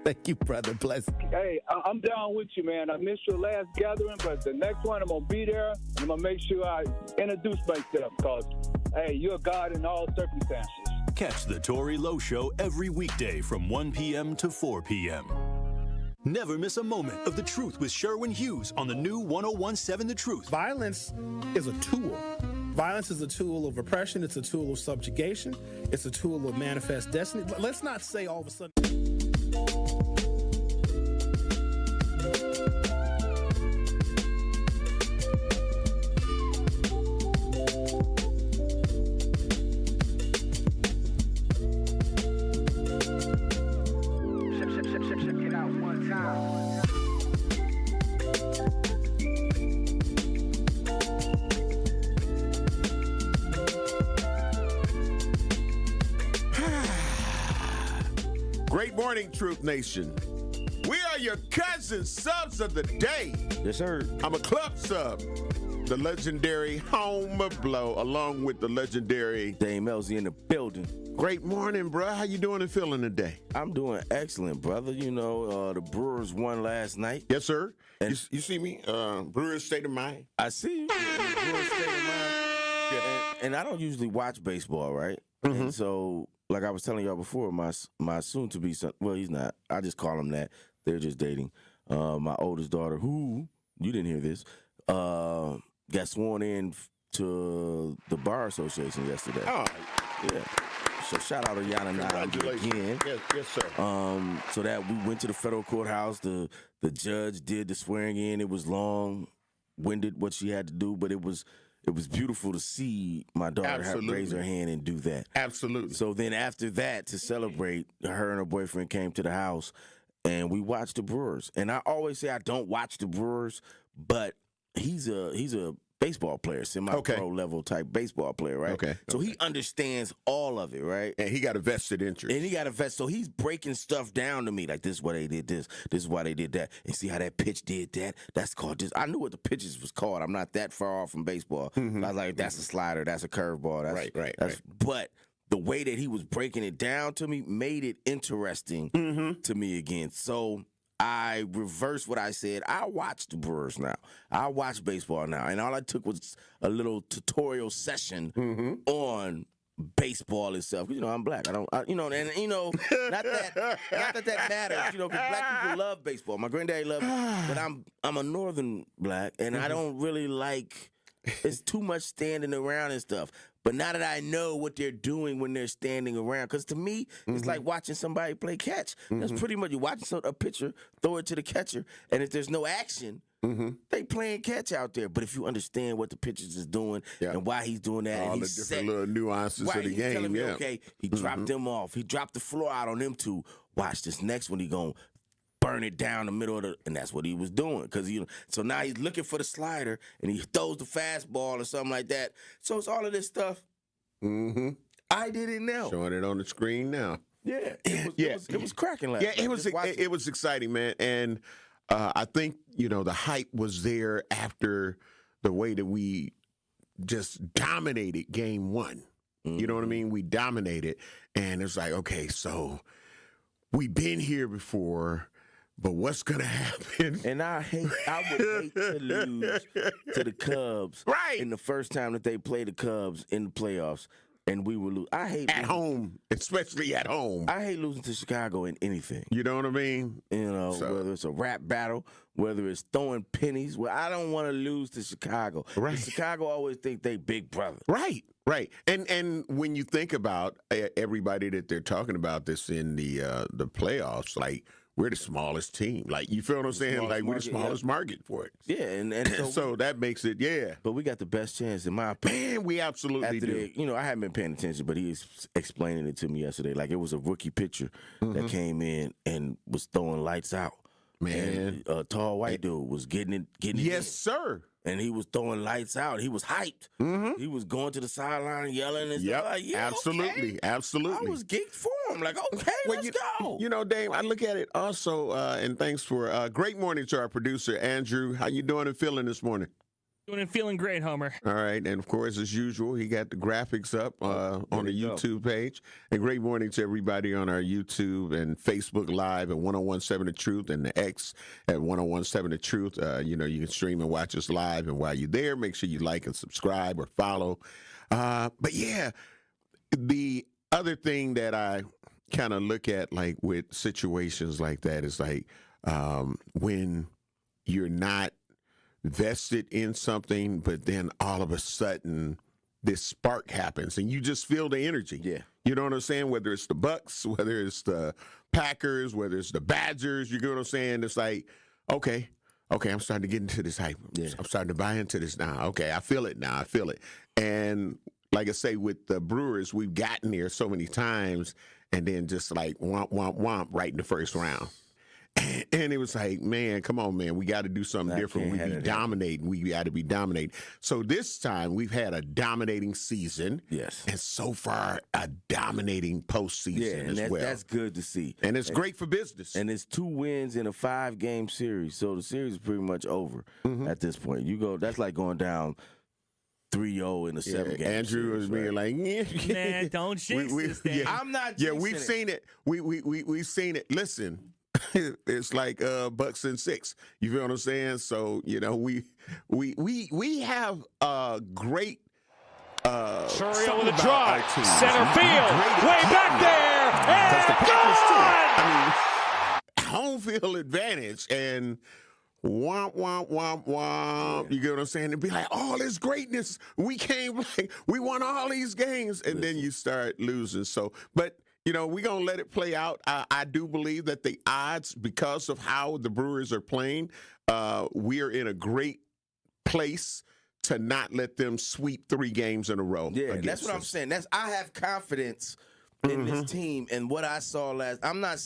Thank you, brother. Bless. Hey, I'm down with you, man. I missed your last gathering, but the next one I'm going to be there, and I'm going to make sure I introduce myself because, hey, you're God in all circumstances. Catch the Tory Lowe Show every weekday from 1 p.m. to 4 p.m. Never miss a moment of The Truth with Sherwin Hughes on the new 101.7 The Truth. Violence is a tool. Violence is a tool of oppression. It's a tool of subjugation. It's a tool of manifest destiny. Let's not say all of a sudden. Check it out one time. Great morning, Truth Nation. We are your cousin subs of the day. Yes, sir. I'm a club sub, the legendary Homer Blow, along with the legendary Dame Elsie in the building. Great morning, bro. How you doing and feeling today? I'm doing excellent, brother. You know, the Brewers won last night. Yes, sir. And you see me? Brewers State of Mind. I see you. Brewers state of mind. Yeah. And I don't usually watch baseball, right? Mm-hmm. And so, like I was telling y'all before, my soon-to-be son, well, he's not. I just call him that. They're just dating. My oldest daughter, who, you didn't hear this, got sworn in to the Bar Association yesterday. Oh, yeah. So shout out to Yana Nile again. Yes, sir. So that we went to the federal courthouse. The judge did the swearing in. It was long-winded what she had to do, but it was beautiful to see my daughter raise her hand and do that. Absolutely. So then after that, to celebrate, her and her boyfriend came to the house, and we watched the Brewers. And I always say I don't watch the Brewers, but he's a baseball player, semi-pro level type baseball player, right? Okay. So he understands all of it, right? And he got a vested interest. So he's breaking stuff down to me, like this is why they did this is why they did that, and see how that pitch did that. That's called this. I knew what the pitches was called. I'm not that far off from baseball. Mm-hmm. I was like, that's a slider, that's a curveball. Right. But the way that he was breaking it down to me made it interesting to me again. So I reversed what I said. I watch the Brewers now. I watch baseball now. And all I took was a little tutorial session on baseball itself. Because, I'm black. Not that matters, because black people love baseball. My granddaddy loved it. But I'm a northern black, and I don't really like, it's too much standing around and stuff. But now that I know what they're doing when they're standing around, because to me, it's like watching somebody play catch. That's pretty much, you're watching a pitcher, throw it to the catcher, and if there's no action, they playing catch out there. But if you understand what the pitcher is doing and why he's doing that, all and the different little nuances of the game. Telling me, okay, he dropped them off. He dropped the floor out on them two. Watch this next one. He going to burn it down the middle of and that's what he was doing. Because so now he's looking for the slider, and he throws the fastball or something like that. So it's all of this stuff. I didn't know. Showing it on the screen now. Yeah, it was cracking last night. It was exciting, man. And I think, the hype was there after the way that we just dominated game one. You know what I mean? We dominated. And it's like, okay, so we've been here before, but what's going to happen? And I would hate to lose to the Cubs in the first time that they play the Cubs in the playoffs. And we will lose. I hate at home, especially at home. I hate losing to Chicago in anything. You know what I mean? Whether it's a rap battle, whether it's throwing pennies. Well, I don't want to lose to Chicago. Right. Chicago always think they big brother. Right. And when you think about everybody that they're talking about this in the playoffs, like, we're the smallest team. Like, you feel what I'm saying? Like, we're the smallest market for it. Yeah, and so that makes it, But we got the best chance, in my opinion. Man, we absolutely do. I haven't been paying attention, but he's explaining it to me yesterday. Like, it was a rookie pitcher that came in and was throwing lights out. Man. And a tall white dude was getting it Yes, sir. And he was throwing lights out. He was hyped. He was going to the sideline yelling and stuff. Like, absolutely. Okay. Absolutely. I was geeked for him. Like, okay, let's go. Dame, I look at it also, and thanks for great morning to our producer, Andrew. How you doing and feeling this morning? Doing and feeling great, Homer. All right, and of course, as usual, he got the graphics up on the YouTube page. And great morning to everybody on our YouTube and Facebook Live at 1017 The Truth and the X at 1017 The Truth. You can stream and watch us live, and while you're there, make sure you like and subscribe or follow. But yeah, the other thing that I kind of look at, like with situations like that, is like when you're not vested in something, but then all of a sudden this spark happens and you just feel the energy. Yeah. You know what I'm saying? Whether it's the Bucks, whether it's the Packers, whether it's the Badgers, you know what I'm saying? It's like, okay, I'm starting to get into this hype. Yeah. I'm starting to buy into this now. Okay, I feel it now. I feel it. And like I say, with the Brewers, we've gotten there so many times and then just like womp, womp, womp right in the first round. And it was like, man, come on, man. We got to do something different. We be dominating. We got to be dominating. So this time we've had a dominating season. Yes. And so far, a dominating postseason as well. That's good to see. And it's great for business. And it's 2 wins in a 5-game series. So the series is pretty much over at this point. That's like going down 3-0 in a 7-game Andrew series, was being like, Man, don't jinx this thing. I'm not jinxing Yeah, we've seen it. We've seen it. Listen. It's like Bucks and 6. You feel what I'm saying? So we have a great Churio with a drive, center field, way back there, and gone! Home field advantage and womp, womp, womp, womp. You get what I'm saying? It'd be like, all this greatness. We won all these games, and then you start losing. So, but we're going to let it play out. I do believe that the odds, because of how the Brewers are playing, we're in a great place to not let them sweep 3 games in a row. Yeah, that's what I'm saying. I have confidence in this team and what I saw last. I'm not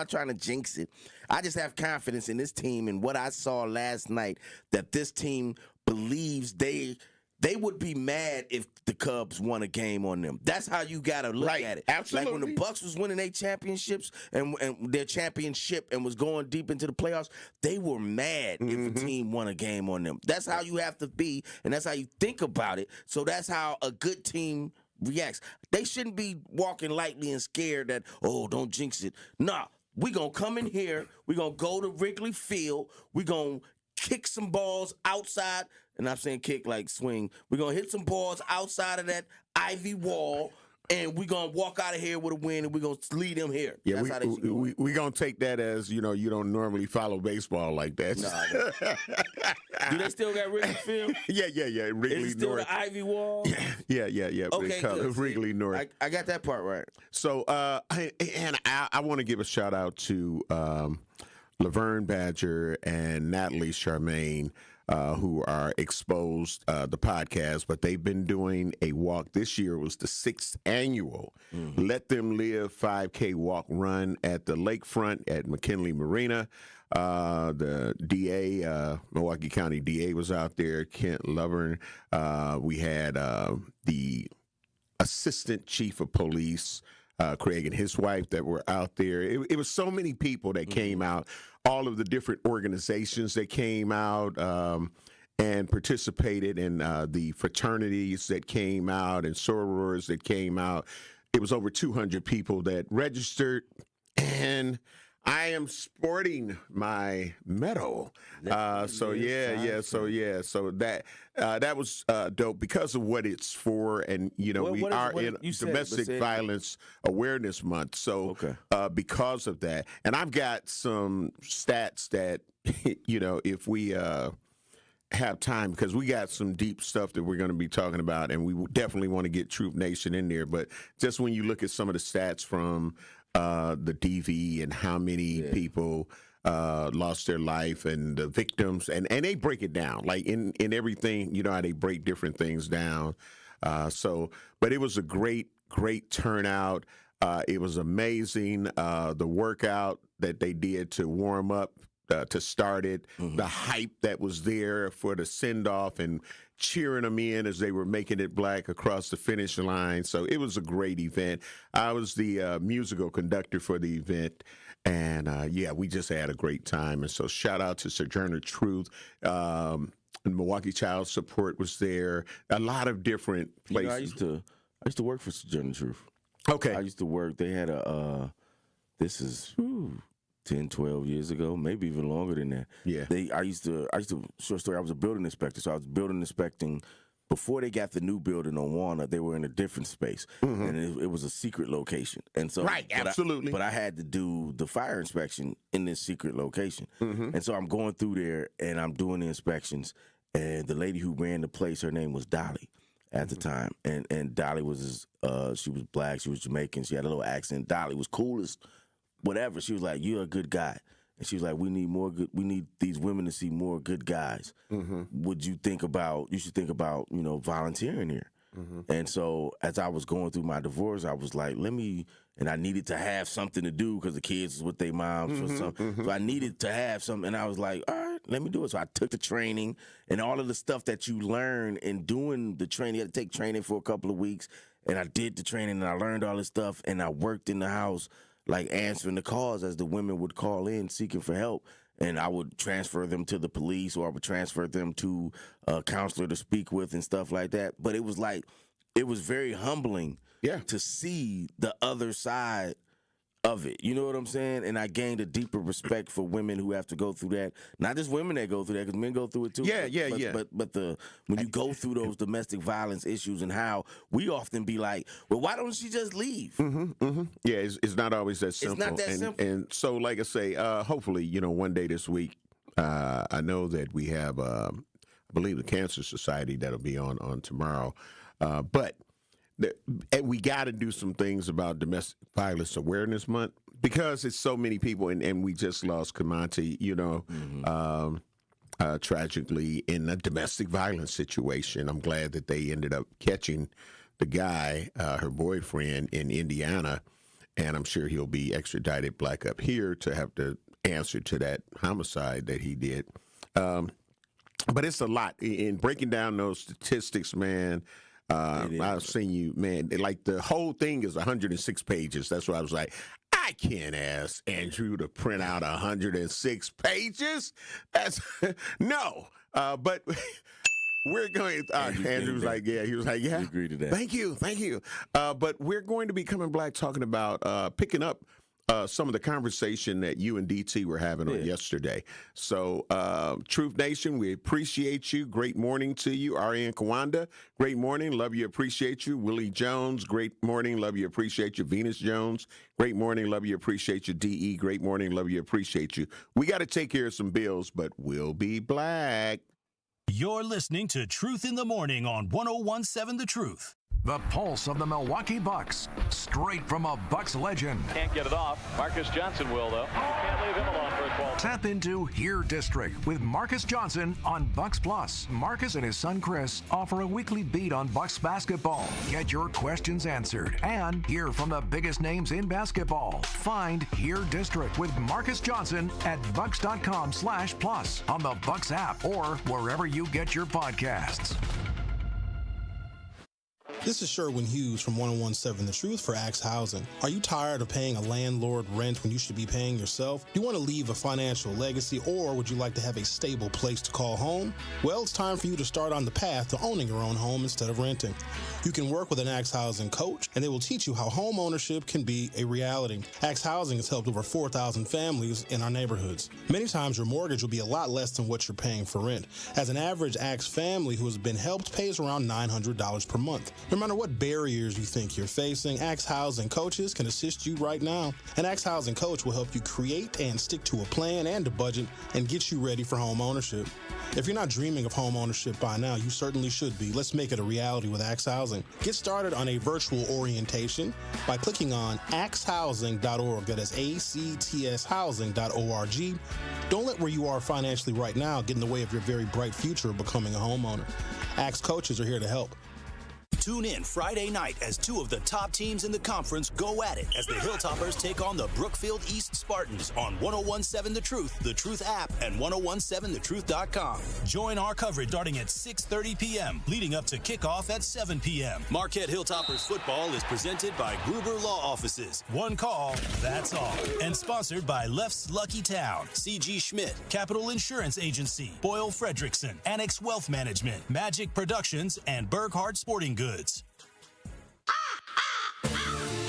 trying to jinx it. I just have confidence in this team and what I saw last night, that this team believes they would be mad if the Cubs won a game on them. That's how you got to look at it. Absolutely. Like when the Bucks was winning their championships and their championship and was going deep into the playoffs, they were mad if a team won a game on them. That's how you have to be, and that's how you think about it. So that's how a good team reacts. They shouldn't be walking lightly and scared that, don't jinx it. Nah, we going to come in here. We going to go to Wrigley Field. We going to kick some balls outside. And I'm saying kick like swing. We're going to hit some balls outside of that ivy wall, and we're going to walk out of here with a win, and we're going to lead them here. Yeah, that's we're going to take that as, you don't normally follow baseball like that. Nah, do they still got Wrigley Field? Yeah. Wrigley Is it still North. the ivy wall? Yeah. Okay, good. Wrigley North. I got that part right. So, I want to give a shout out to Laverne Badger and Natalie Charmaine, who are Exposed, the podcast, but they've been doing a walk. This year was the 6th annual Let Them Live 5K walk run at the lakefront at McKinley Marina. The DA, Milwaukee County DA was out there, Kent Laverne. We had the Assistant Chief of Police, Craig, and his wife that were out there. It was so many people that came out, all of the different organizations that came out and participated in the fraternities that came out and sorors that came out. It was over 200 people that registered, and I am sporting my medal. So that was dope because of what it's for, and we are in Domestic Violence Awareness Month. So because of that, and I've got some stats that if we have time, because we got some deep stuff that we're going to be talking about, and we definitely want to get Troop Nation in there. But just when you look at some of the stats from the DV and how many people lost their life and the victims, and they break it down like in everything, how they break different things down. But it was a great turnout. It was amazing. The workout that they did to warm up, to start it, the hype that was there for the send-off and cheering them in as they were making it black across the finish line. So it was a great event. I was the musical conductor for the event, and we just had a great time. And so shout out to Sojourner Truth, Milwaukee Child Support was there. A lot of different places. I used to work for Sojourner Truth. Okay. I used to work. They had this is 10, 12 years ago, maybe even longer than that. Yeah. I used to short story, I was a building inspector, so I was building inspecting. Before they got the new building on Walnut, they were in a different space, and it was a secret location. And so, right, absolutely. But I had to do the fire inspection in this secret location, and so I'm going through there and I'm doing the inspections. And the lady who ran the place, her name was Dolly at the time, and Dolly was she was black, she was Jamaican, she had a little accent. Dolly was cool as whatever. She was like, "You're a good guy." And she was like, we need these women to see more good guys. Would you think about, you should think about, volunteering here. And so as I was going through my divorce, I was like, and I needed to have something to do because the kids was with their moms or something. So I needed to have something. And I was like, all right, let me do it. So I took the training and all of the stuff that you learn in doing the training. You had to take training for a couple of weeks. And I did the training and I learned all this stuff. And I worked in the house, like answering the calls as the women would call in seeking for help. And I would transfer them to the police, or I would transfer them to a counselor to speak with and stuff like that. But it was very humbling to see the other side of it. You know what I'm saying? And I gained a deeper respect for women who have to go through that. Not just women that go through that, because men go through it too. But when you go through those domestic violence issues and how we often be like, well, why don't she just leave? Yeah, it's not always that simple. It's not that simple. And so, like I say, hopefully, one day this week, I know that we have, I believe, the Cancer Society that'll be on tomorrow. But we got to do some things about Domestic Violence Awareness Month, because it's so many people, and we just lost Kamante, tragically in a domestic violence situation. I'm glad that they ended up catching the guy, her boyfriend, in Indiana, and I'm sure he'll be extradited back up here to have to answer to that homicide that he did. But it's a lot. In breaking down those statistics, man, I've seen you, man. Like, the whole thing is 106 pages. That's why I was like, I can't ask Andrew to print out 106 pages. That's no. But we're going. Andrew was like, yeah. He was like, yeah. Agree to that. Thank you. But we're going to be coming back talking about picking up some of the conversation that you and DT were having on yesterday. So, Truth Nation, we appreciate you. Great morning to you. Ariane Kawanda, great morning. Love you, appreciate you. Willie Jones, great morning. Love you, appreciate you. Venus Jones, great morning. Love you, appreciate you. DE, great morning. Love you, appreciate you. We got to take care of some bills, but we'll be black. You're listening to Truth in the Morning on 101.7 The Truth. The pulse of the Milwaukee Bucks, straight from a Bucks legend. Can't get it off. Marcus Johnson will, though. Can't leave him alone for a 12. Tap into Here District with Marcus Johnson on Bucks Plus. Marcus and his son Chris offer a weekly beat on Bucks basketball. Get your questions answered and hear from the biggest names in basketball. Find Here District with Marcus Johnson at bucks.com/plus on the Bucks app or wherever you get your podcasts. This is Sherwin Hughes from 101.7 The Truth for Axe Housing. Are you tired of paying a landlord rent when you should be paying yourself? Do you want to leave a financial legacy, or would you like to have a stable place to call home? Well, it's time for you to start on the path to owning your own home instead of renting. You can work with an Axe Housing coach, and they will teach you how home ownership can be a reality. Axe Housing has helped over 4,000 families in our neighborhoods. Many times your mortgage will be a lot less than what you're paying for rent. As an average Axe family who has been helped pays around $900 per month. No matter what barriers you think you're facing, Axe Housing coaches can assist you right now. An Axe Housing coach will help you create and stick to a plan and a budget and get you ready for home ownership. If you're not dreaming of home ownership by now, you certainly should be. Let's make it a reality with Axe Housing. Get started on a virtual orientation by clicking on axehousing.org. That is ACTS housing.org. Don't let where you are financially right now get in the way of your very bright future of becoming a homeowner. Axe coaches are here to help. Tune in Friday night as two of the top teams in the conference go at it as the Hilltoppers take on the Brookfield East Spartans on 1017 The Truth app, and 1017thetruth.com. Join our coverage starting at 6:30 p.m., leading up to kickoff at 7 p.m. Marquette Hilltoppers football is presented by Gruber Law Offices. One call, that's all. And sponsored by Left's Lucky Town, C.G. Schmidt, Capital Insurance Agency, Boyle Fredrickson, Annex Wealth Management, Magic Productions, and Burghardt Sporting Goods.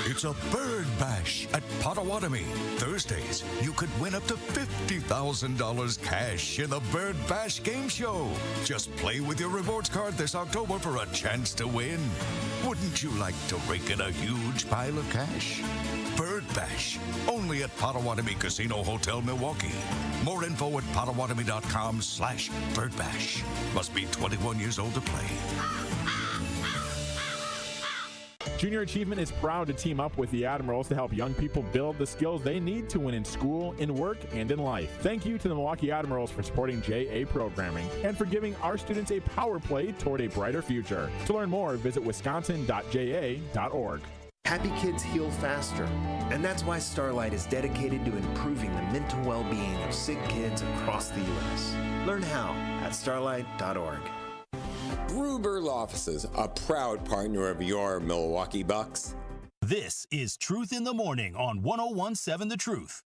It's a bird bash at Potawatomi. Thursdays, you could win up to $50,000 cash in the Bird Bash game show. Just play with your rewards card this October for a chance to win. Wouldn't you like to rake in a huge pile of cash? Bird Bash, only at Potawatomi Casino Hotel, Milwaukee. More info at potawatomi.com/birdbash. Must be 21 years old to play. Junior Achievement is proud to team up with the Admirals to help young people build the skills they need to win in school, in work, and in life. Thank you to the Milwaukee Admirals for supporting JA programming and for giving our students a power play toward a brighter future. To learn more, visit wisconsin.ja.org. Happy kids heal faster, and that's why Starlight is dedicated to improving the mental well-being of sick kids across the U.S. Learn how at starlight.org. Gruber Law Offices, a proud partner of your Milwaukee Bucks. This is Truth in the Morning on 1017 The Truth.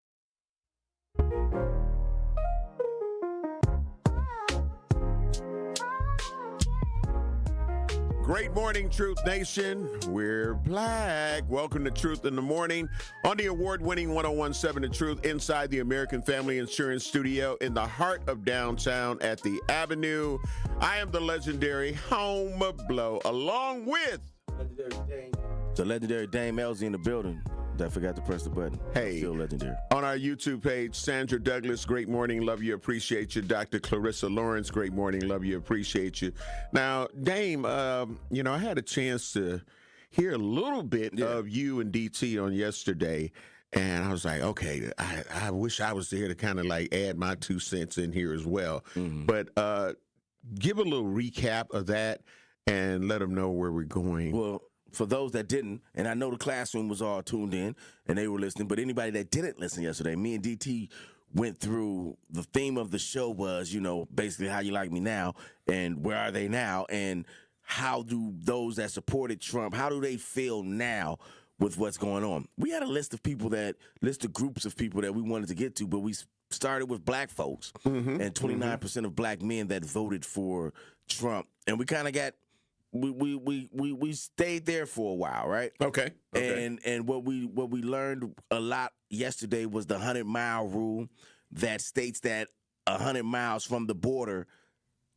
Great morning, Truth Nation. We're black. Welcome to Truth in the Morning on the award-winning 1017 The Truth inside the American Family Insurance Studio in the heart of downtown at the Avenue. I am the legendary Home Blow, along with the legendary Dame Elsie in the building. I forgot to press the button. Hey, still legendary. On our YouTube page, Sandra Douglas, great morning, love you, appreciate you. Dr. Clarissa Lawrence, great morning, love you, appreciate you. Now, Dame, I had a chance to hear a little bit of you and DT on yesterday, and I was like, okay, I wish I was there to kind of like add my 2 cents in here as well. Mm-hmm. But give a little recap of that and let them know where we're going. Well, for those that didn't, and I know the classroom was all tuned in and they were listening, but anybody that didn't listen yesterday, me and DT went through the theme of the show was, basically how you like me now and where are they now and how do those that supported Trump, how do they feel now with what's going on? We had a list of groups of people that we wanted to get to, but we started with black folks and 29% of black men that voted for Trump. And we kind of got we stayed there for a while, right? Okay. And what we learned a lot yesterday was the 100-mile rule that states that 100 miles from the border,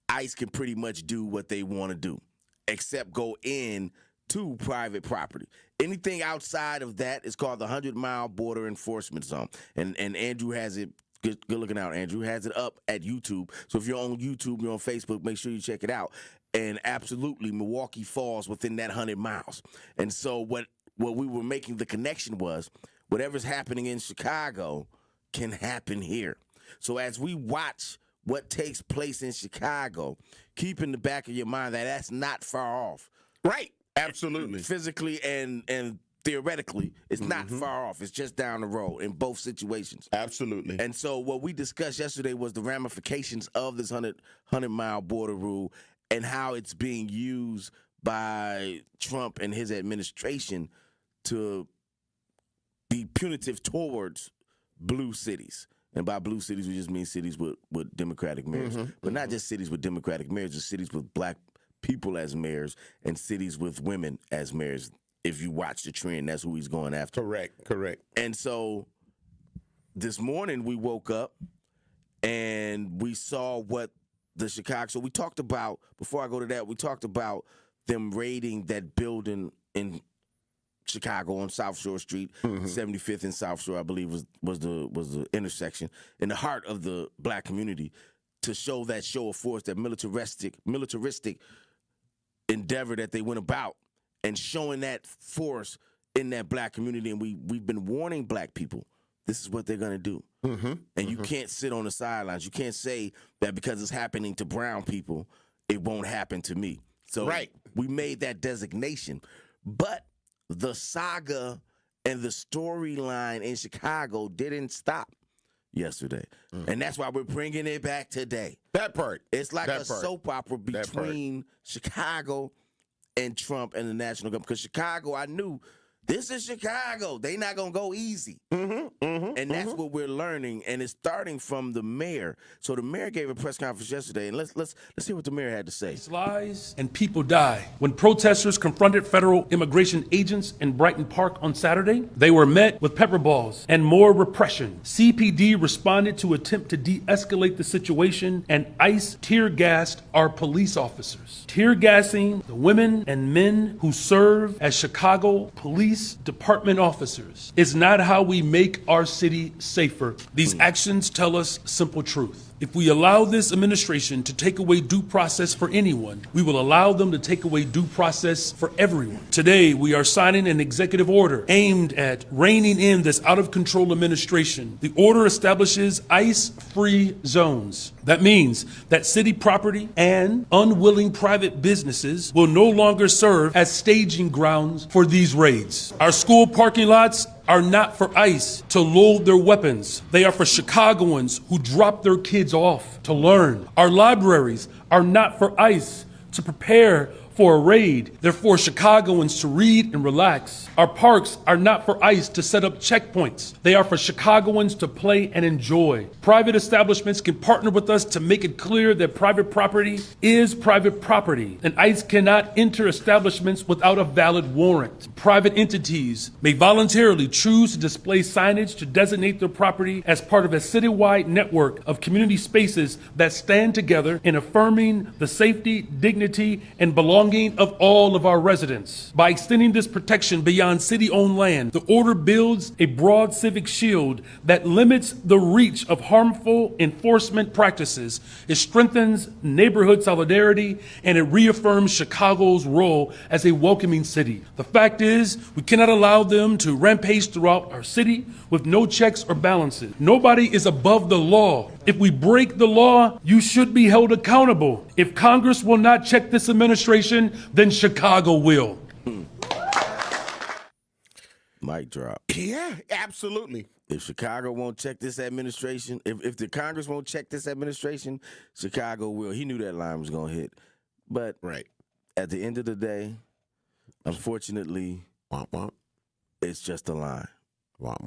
ICE can pretty much do what they want to do, except go in to private property. Anything outside of that is called the 100-mile border enforcement zone. And Andrew has it. Good looking out, Andrew has it up at YouTube. So if you're on YouTube, you're on Facebook, make sure you check it out. And absolutely, Milwaukee falls within that 100 miles. And so what we were making the connection was whatever's happening in Chicago can happen here. So as we watch what takes place in Chicago, keep in the back of your mind that that's not far off. Right. Absolutely. Physically and theoretically, it's not far off. It's just down the road in both situations. Absolutely. And so what we discussed yesterday was the ramifications of this 100-mile border rule and how it's being used by Trump and his administration to be punitive towards blue cities. And by blue cities, we just mean cities with Democratic mayors. But not just cities with Democratic mayors, just cities with black people as mayors and cities with women as mayors. If you watch the trend, that's who he's going after. Correct. And so this morning we woke up and we saw what the Chicago. So we talked about, before I go to that, we talked about them raiding that building in Chicago on South Shore Street, 75th and South Shore, I believe was the intersection in the heart of the black community to show that show of force, that militaristic endeavor that they went about. And showing that force in that black community. And we've been warning black people, this is what they're going to do. And you can't sit on the sidelines. You can't say that because it's happening to brown people, it won't happen to me. So we made that designation. But the saga and the storyline in Chicago didn't stop yesterday. And that's why we're bringing it back today. That part. It's like a soap opera between Chicago and Trump and the national government. Because Chicago, I knew, this is Chicago. They not going to go easy. And that's what we're learning. And it's starting from the mayor. So the mayor gave a press conference yesterday. And let's hear what the mayor had to say. Lies and people die. When protesters confronted federal immigration agents in Brighton Park on Saturday, they were met with pepper balls and more repression. CPD responded to attempt to de-escalate the situation, and ICE tear gassed our police officers. Tear gassing the women and men who serve as Chicago police department officers is not how we make our city safer. These actions tell us simple truth. If we allow this administration to take away due process for anyone, we will allow them to take away due process for everyone. Today, we are signing an executive order aimed at reining in this out-of-control administration. The order establishes ICE-free zones. That means that city property and unwilling private businesses will no longer serve as staging grounds for these raids. Our school parking lots are not for ICE to load their weapons. They are for Chicagoans who drop their kids off to learn. Our libraries are not for ICE to prepare for a raid. They're for Chicagoans to read and relax. Our parks are not for ICE to set up checkpoints. They are for Chicagoans to play and enjoy. Private establishments can partner with us to make it clear that private property is private property, and ICE cannot enter establishments without a valid warrant. Private entities may voluntarily choose to display signage to designate their property as part of a citywide network of community spaces that stand together in affirming the safety, dignity, and belonging of all of our residents. By extending this protection beyond city-owned land, the order builds a broad civic shield that limits the reach of harmful enforcement practices. It strengthens neighborhood solidarity, and it reaffirms Chicago's role as a welcoming city. The fact is, we cannot allow them to rampage throughout our city with no checks or balances. Nobody is above the law. If we break the law, you should be held accountable. If Congress will not check this administration, then Chicago will. Mic drop. Yeah, absolutely. If Chicago won't check this administration, if the Congress won't check this administration, Chicago will. He knew that line was going to hit. But at the end of the day, unfortunately, it's just a line.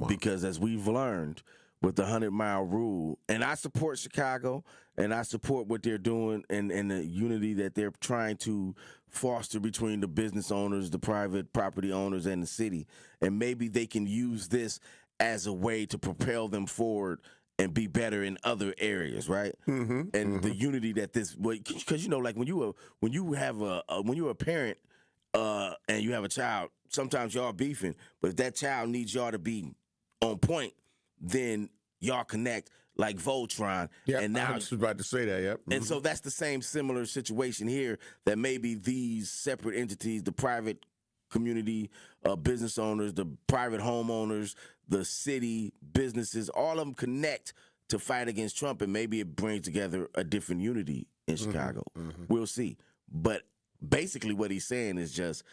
Because as we've learned with the 100-mile rule, and I support Chicago, and I support what they're doing and the unity that they're trying to foster between the business owners, the private property owners, and the city. And maybe they can use this as a way to propel them forward and be better in other areas, right? And the unity that this, because like when you're a parent and you have a child, sometimes y'all beefing, but if that child needs y'all to be on point, then y'all connect like Voltron. Yeah, and now I was about to say that, yep. And so that's the same similar situation here, that maybe these separate entities, the private community, business owners, the private homeowners, the city, businesses, all of them connect to fight against Trump, and maybe it brings together a different unity in Chicago. We'll see. But basically what he's saying is just,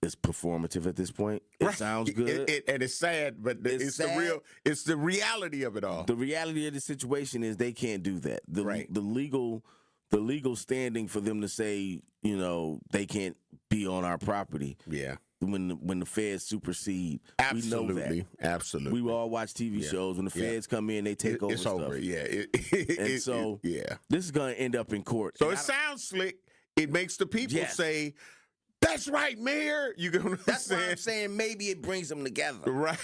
it's performative at this point. It sounds good. And it's sad, but it's sad. It's the reality of it all. The reality of the situation is they can't do that. The legal standing for them to say, they can't be on our property. Yeah. When the feds supersede, absolutely, we know that. Absolutely. We all watch TV shows. When the feds come in, they take over it's stuff. Over. Yeah. This is going to end up in court. So it sounds slick. It makes the people say, "That's right, Mayor." That's why I'm saying maybe it brings them together, right?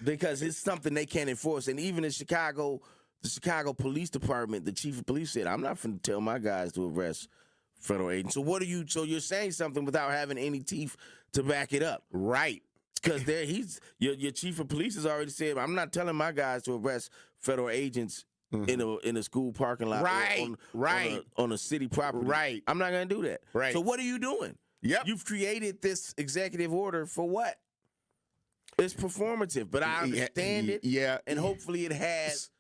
Because it's something they can't enforce. And even in Chicago, the Chicago Police Department, the chief of police said, "I'm not going to tell my guys to arrest federal agents." So So you're saying something without having any teeth to back it up, right? Because your chief of police has already said, "I'm not telling my guys to arrest federal agents." In a school parking lot, on a city property, right? I'm not going to do that, right? So what are you doing? Yep, you've created this executive order for what? It's performative, but I understand it. Yeah, and hopefully it has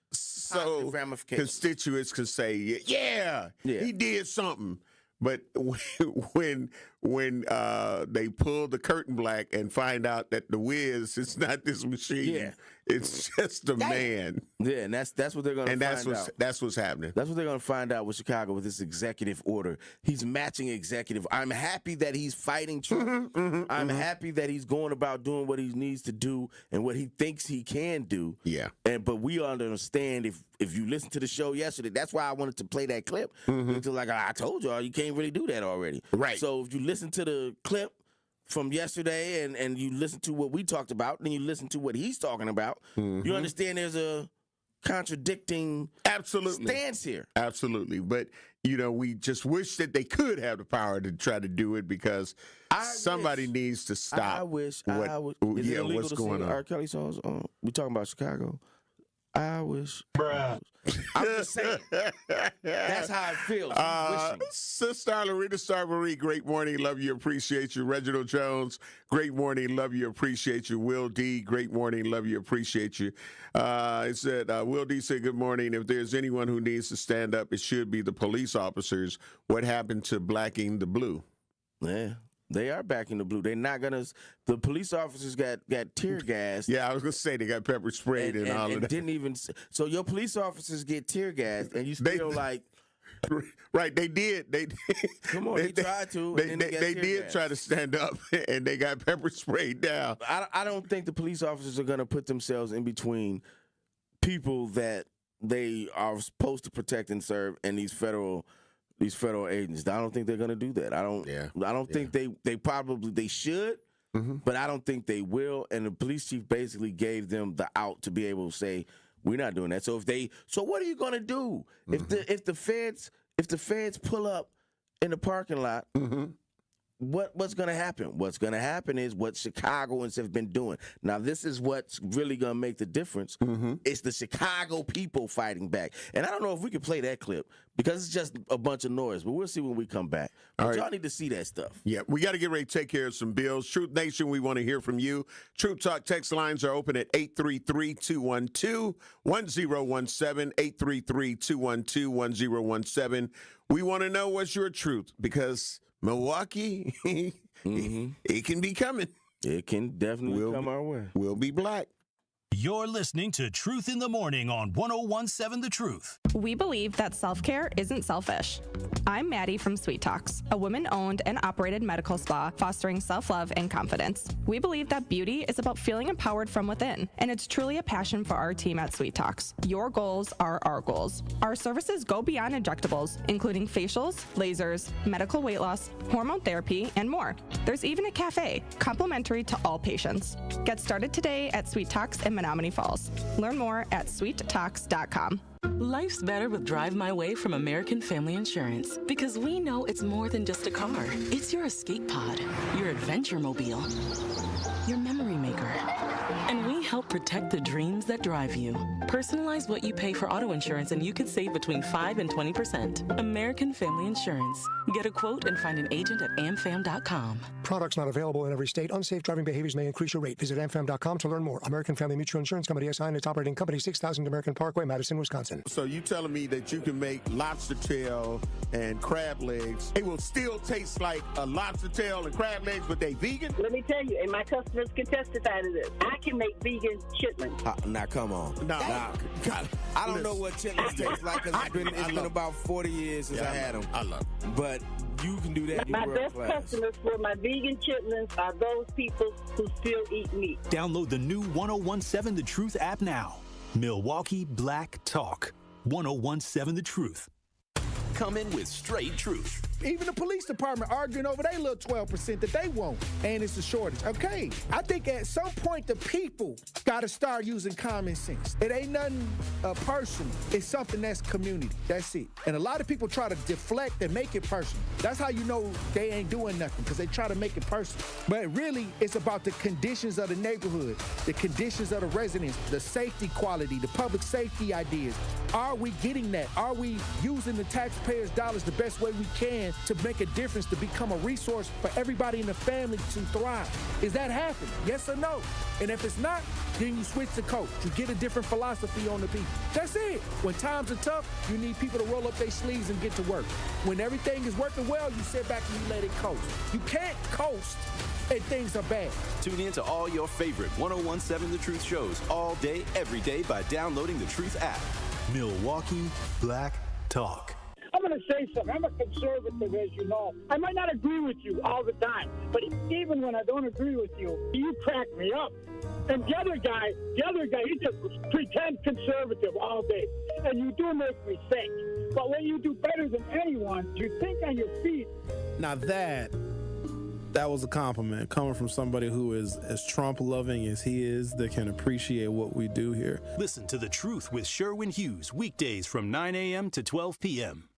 so constituents could say, yeah, he did something. But when they pull the curtain back and find out that the Wiz is not this machine, it's just a man. Yeah, and that's what they're going to find out. That's what's happening. That's what they're going to find out with Chicago with this executive order. He's matching executive. I'm happy that he's fighting Trump. I'm happy that he's going about doing what he needs to do and what he thinks he can do. Yeah. But we understand if you listen to the show yesterday, that's why I wanted to play that clip. Because like I told y'all, you can't really do that already. Right. So if you listen to the clip from yesterday and you listen to what we talked about, then you listen to what he's talking about, you understand there's a contradicting stance here. Absolutely. But, we just wish that they could have the power to try to do it because somebody needs to stop. Is it illegal what's to going sing on? R. Kelly songs? We talking about Chicago. I wish. Bruh. I'm just saying. That's how it feels. Sister Arlerita Star Marie, great morning. Love you, appreciate you. Reginald Jones, great morning. Love you, appreciate you. Will D, great morning. Love you, appreciate you. It said, Will D said, good morning. If there's anyone who needs to stand up, it should be the police officers. What happened to blacking the blue? Yeah. They are back in the blue. They're not gonna. The police officers got tear gassed. Yeah, I was gonna say they got pepper sprayed and all of that. Didn't even. So your police officers get tear gassed, and you still Right, they did. They did. Come on, they tried to. They did try to stand up, and they got pepper sprayed down. I don't think the police officers are gonna put themselves in between people that they are supposed to protect and serve, and these federal agents. I don't think they're going to do that. I don't think they should, but I don't think they will. And the police chief basically gave them the out to be able to say, we're not doing that. So what are you going to do if the feds pull up in the parking lot? What's going to happen? What's going to happen is what Chicagoans have been doing. Now, this is what's really going to make the difference. It's the Chicago people fighting back. And I don't know if we can play that clip because it's just a bunch of noise, but we'll see when we come back. But y'all need to see that stuff. Yeah, we got to get ready to take care of some bills. Truth Nation, we want to hear from you. Truth Talk text lines are open at 833-212-1017, 833-212-1017. We want to know what's your truth because Milwaukee, it can be coming. It can definitely come our way. We'll be black. You're listening to Truth in the Morning on 101.7 The Truth. We believe that self-care isn't selfish. I'm Maddie from Sweet Talks, a women-owned and operated medical spa fostering self-love and confidence. We believe that beauty is about feeling empowered from within, and it's truly a passion for our team at Sweet Talks. Your goals are our goals. Our services go beyond injectables, including facials, lasers, medical weight loss, hormone therapy, and more. There's even a cafe, complimentary to all patients. Get started today at Sweet Talks in Menominee Falls. Learn more at sweettalks.com. Life's better with Drive My Way from American Family Insurance because we know it's more than just a car. It's your escape pod, your adventure mobile, your memory maker. And we help protect the dreams that drive you. Personalize what you pay for auto insurance and you could save between 5 and 20%. American Family Insurance. Get a quote and find an agent at amfam.com. Products not available in every state. Unsafe driving behaviors may increase your rate. Visit amfam.com to learn more. American Family Mutual Insurance Company SI and its operating company 6000 American Parkway, Madison, Wisconsin. So you telling me that you can make lobster tail and crab legs? It will still taste like a lobster tail and crab legs, but they vegan? Let me tell you, and my customers can testify to this. I can make vegan chitlins. Now, come on. God. I don't know what chitlins taste like because it's been about 40 years since I had them. I love them. But you can do that. My best customers for my vegan chitlins are those people who still eat meat. Download the new 101.7 The Truth app now. Milwaukee Black Talk. 101.7 The Truth. Come in with straight truth. Even the police department arguing over their little 12% that they want, and it's a shortage. Okay, I think at some point the people got to start using common sense. It ain't nothing personal. It's something that's community. That's it. And a lot of people try to deflect and make it personal. That's how you know they ain't doing nothing, because they try to make it personal. But really, it's about the conditions of the neighborhood, the conditions of the residents, the safety quality, the public safety ideas. Are we getting that? Are we using the taxpayer taxpayers' dollars the best way we can to make a difference, to become a resource for everybody in the family to thrive. Is that happening? Yes or no? And if it's not, then you switch the coach. You get a different philosophy on the people. That's it. When times are tough, you need people to roll up their sleeves and get to work. When everything is working well, you sit back and you let it coast. You can't coast and things are bad. Tune in to all your favorite 1017 The Truth shows all day, every day by downloading the Truth app. Milwaukee Black Talk. I'm going to say something. I'm a conservative, as you know. I might not agree with you all the time, but even when I don't agree with you, you crack me up. And the other guy, he just pretends conservative all day. And you do make me think. But when you do better than anyone, you think on your feet. Now that was a compliment coming from somebody who is as Trump-loving as he is, that can appreciate what we do here. Listen to The Truth with Sherwin Hughes weekdays from 9 a.m. to 12 p.m.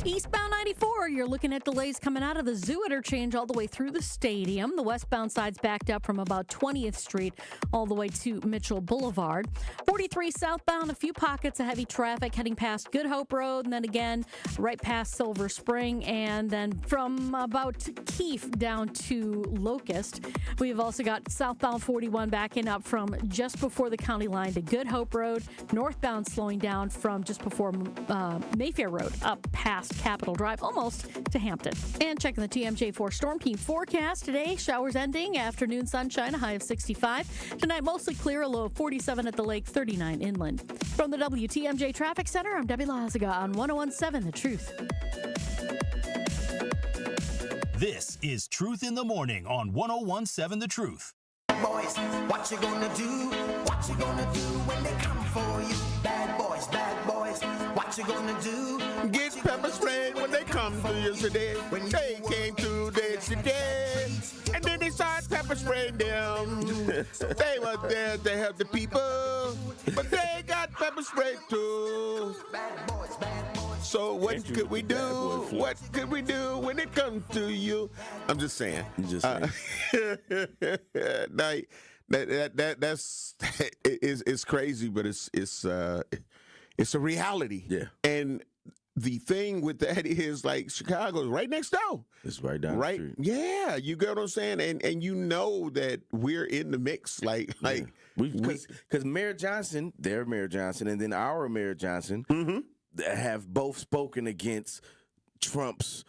Eastbound 94, you're looking at delays coming out of the Zoo interchange all the way through the stadium. The westbound side's backed up from about 20th Street all the way to Mitchell Boulevard. 43 southbound, a few pockets of heavy traffic heading past Good Hope Road, and then again right past Silver Spring, and then from about Keefe down to Locust. We've also got southbound 41 backing up from just before the county line to Good Hope Road. Northbound slowing down from just before Mayfair Road up past Capitol Drive, almost to Hampton. And checking the TMJ4 Storm Team forecast today, showers ending, afternoon sunshine, a high of 65. Tonight, mostly clear, a low of 47 at the lake, 39 inland. From the WTMJ Traffic Center, I'm Debbie Lazaga on 1017 The Truth. This is Truth in the Morning on 1017 The Truth. Boys, what you gonna do? What you gonna do when they come for you? Bad boys, what you gonna do? Get pepper sprayed when they come to you today. When they came to this today, and then they started pepper spraying them. They were there to help the people, but they got pepper sprayed too. So what could we do? What could we do when it comes to you? I'm just saying. That's it's crazy, but it's a reality. Yeah. And the thing with that is, like, Chicago's right next door. It's right down the street. Yeah, you get what I'm saying? And you know that we're in the mix. Because Mayor Johnson, their Mayor Johnson, and then our Mayor Johnson have both spoken against Trump's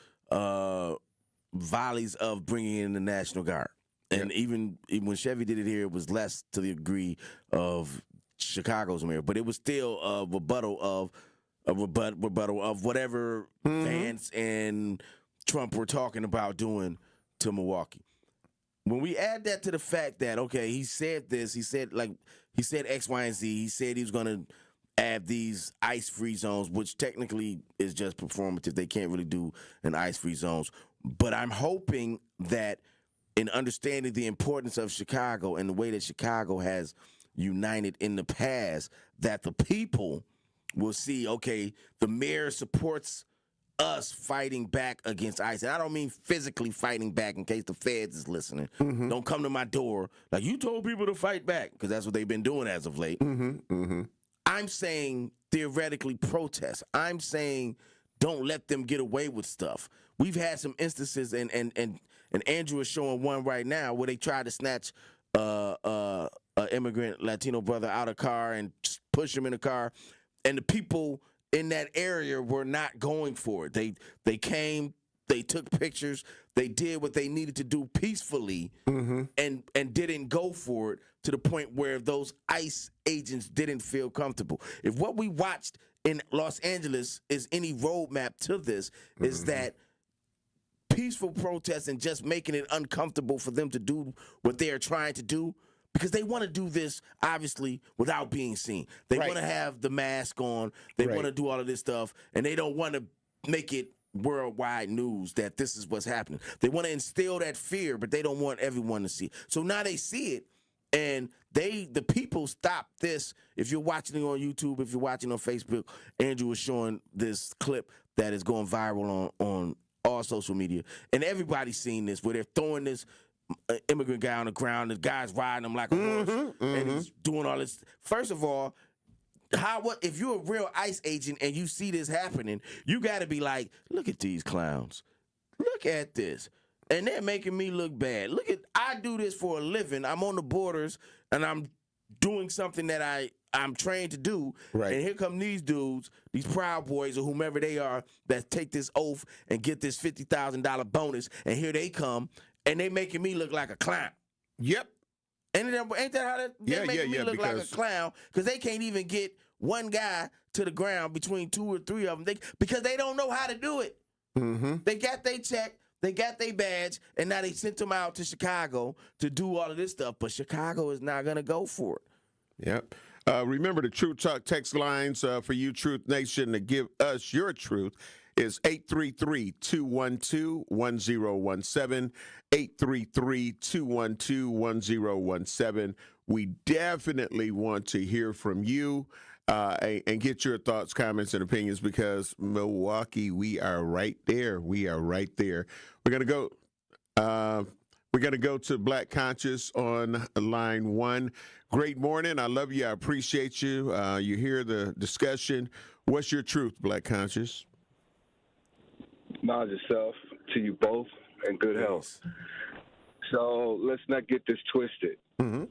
volleys of bringing in the National Guard. And even when Chevy did it here, it was less to the degree of Chicago's mayor, but it was still a rebuttal of whatever Vance and Trump were talking about doing to Milwaukee. When we add that to the fact that, okay, he said this, he said X, Y, and Z, he said he was going to add these ice-free zones, which technically is just performative. They can't really do an ice-free zones. But I'm hoping that in understanding the importance of Chicago and the way that Chicago has united in the past, that the people will see, okay, the mayor supports us fighting back against ICE. And I don't mean physically fighting back, in case the feds is listening. Don't come to my door like you told people to fight back, because that's what they've been doing as of late. I'm saying theoretically protest. I'm saying don't let them get away with stuff. We've had some instances, and Andrew is showing one right now where they tried to snatch an immigrant Latino brother out of a car and push him in a car, and the people in that area were not going for it. They came, they took pictures, they did what they needed to do peacefully, and didn't go for it to the point where those ICE agents didn't feel comfortable. If what we watched in Los Angeles is any roadmap to this, is that peaceful protests and just making it uncomfortable for them to do what they are trying to do, because they want to do this, obviously, without being seen. They want to have the mask on. They want to do all of this stuff, and they don't want to make it worldwide news that this is what's happening. They want to instill that fear, but they don't want everyone to see it. So now they see it, and the people stop this. If you're watching it on YouTube, if you're watching on Facebook, Andrew was showing this clip that is going viral on all social media, and everybody's seen this, where they're throwing this immigrant guy on the ground. The guy's riding him like a horse, and he's doing all this. First of all, what if you're a real ICE agent and you see this happening, you got to be like, look at these clowns. Look at this. And they're making me look bad. I do this for a living. I'm on the borders and I'm doing something that I'm trained to do. Right. And here come these dudes, these Proud Boys or whomever they are that take this oath and get this $50,000 bonus. And here they come and they making me look like a clown. Yep. Ain't that how they making me look like a clown? Because they can't even get one guy to the ground between 2 or 3 of them because they don't know how to do it. Mm-hmm. They got their check, they got their badge, and now they sent them out to Chicago to do all of this stuff. But Chicago is not going to go for it. Yep. Remember the Truth Talk text lines for you, Truth Nation, to give us your truth is 833-212-1017, 833-212-1017. We definitely want to hear from you and get your thoughts, comments, and opinions because Milwaukee, we are right there. We are right there. We're gonna go. We're gonna go to Black Conscious on line 1. Great morning. I love you. I appreciate you. You hear the discussion. What's your truth, Black Conscious? Acknowledge yourself to you both and good health. So let's not get this twisted. Mm-hmm.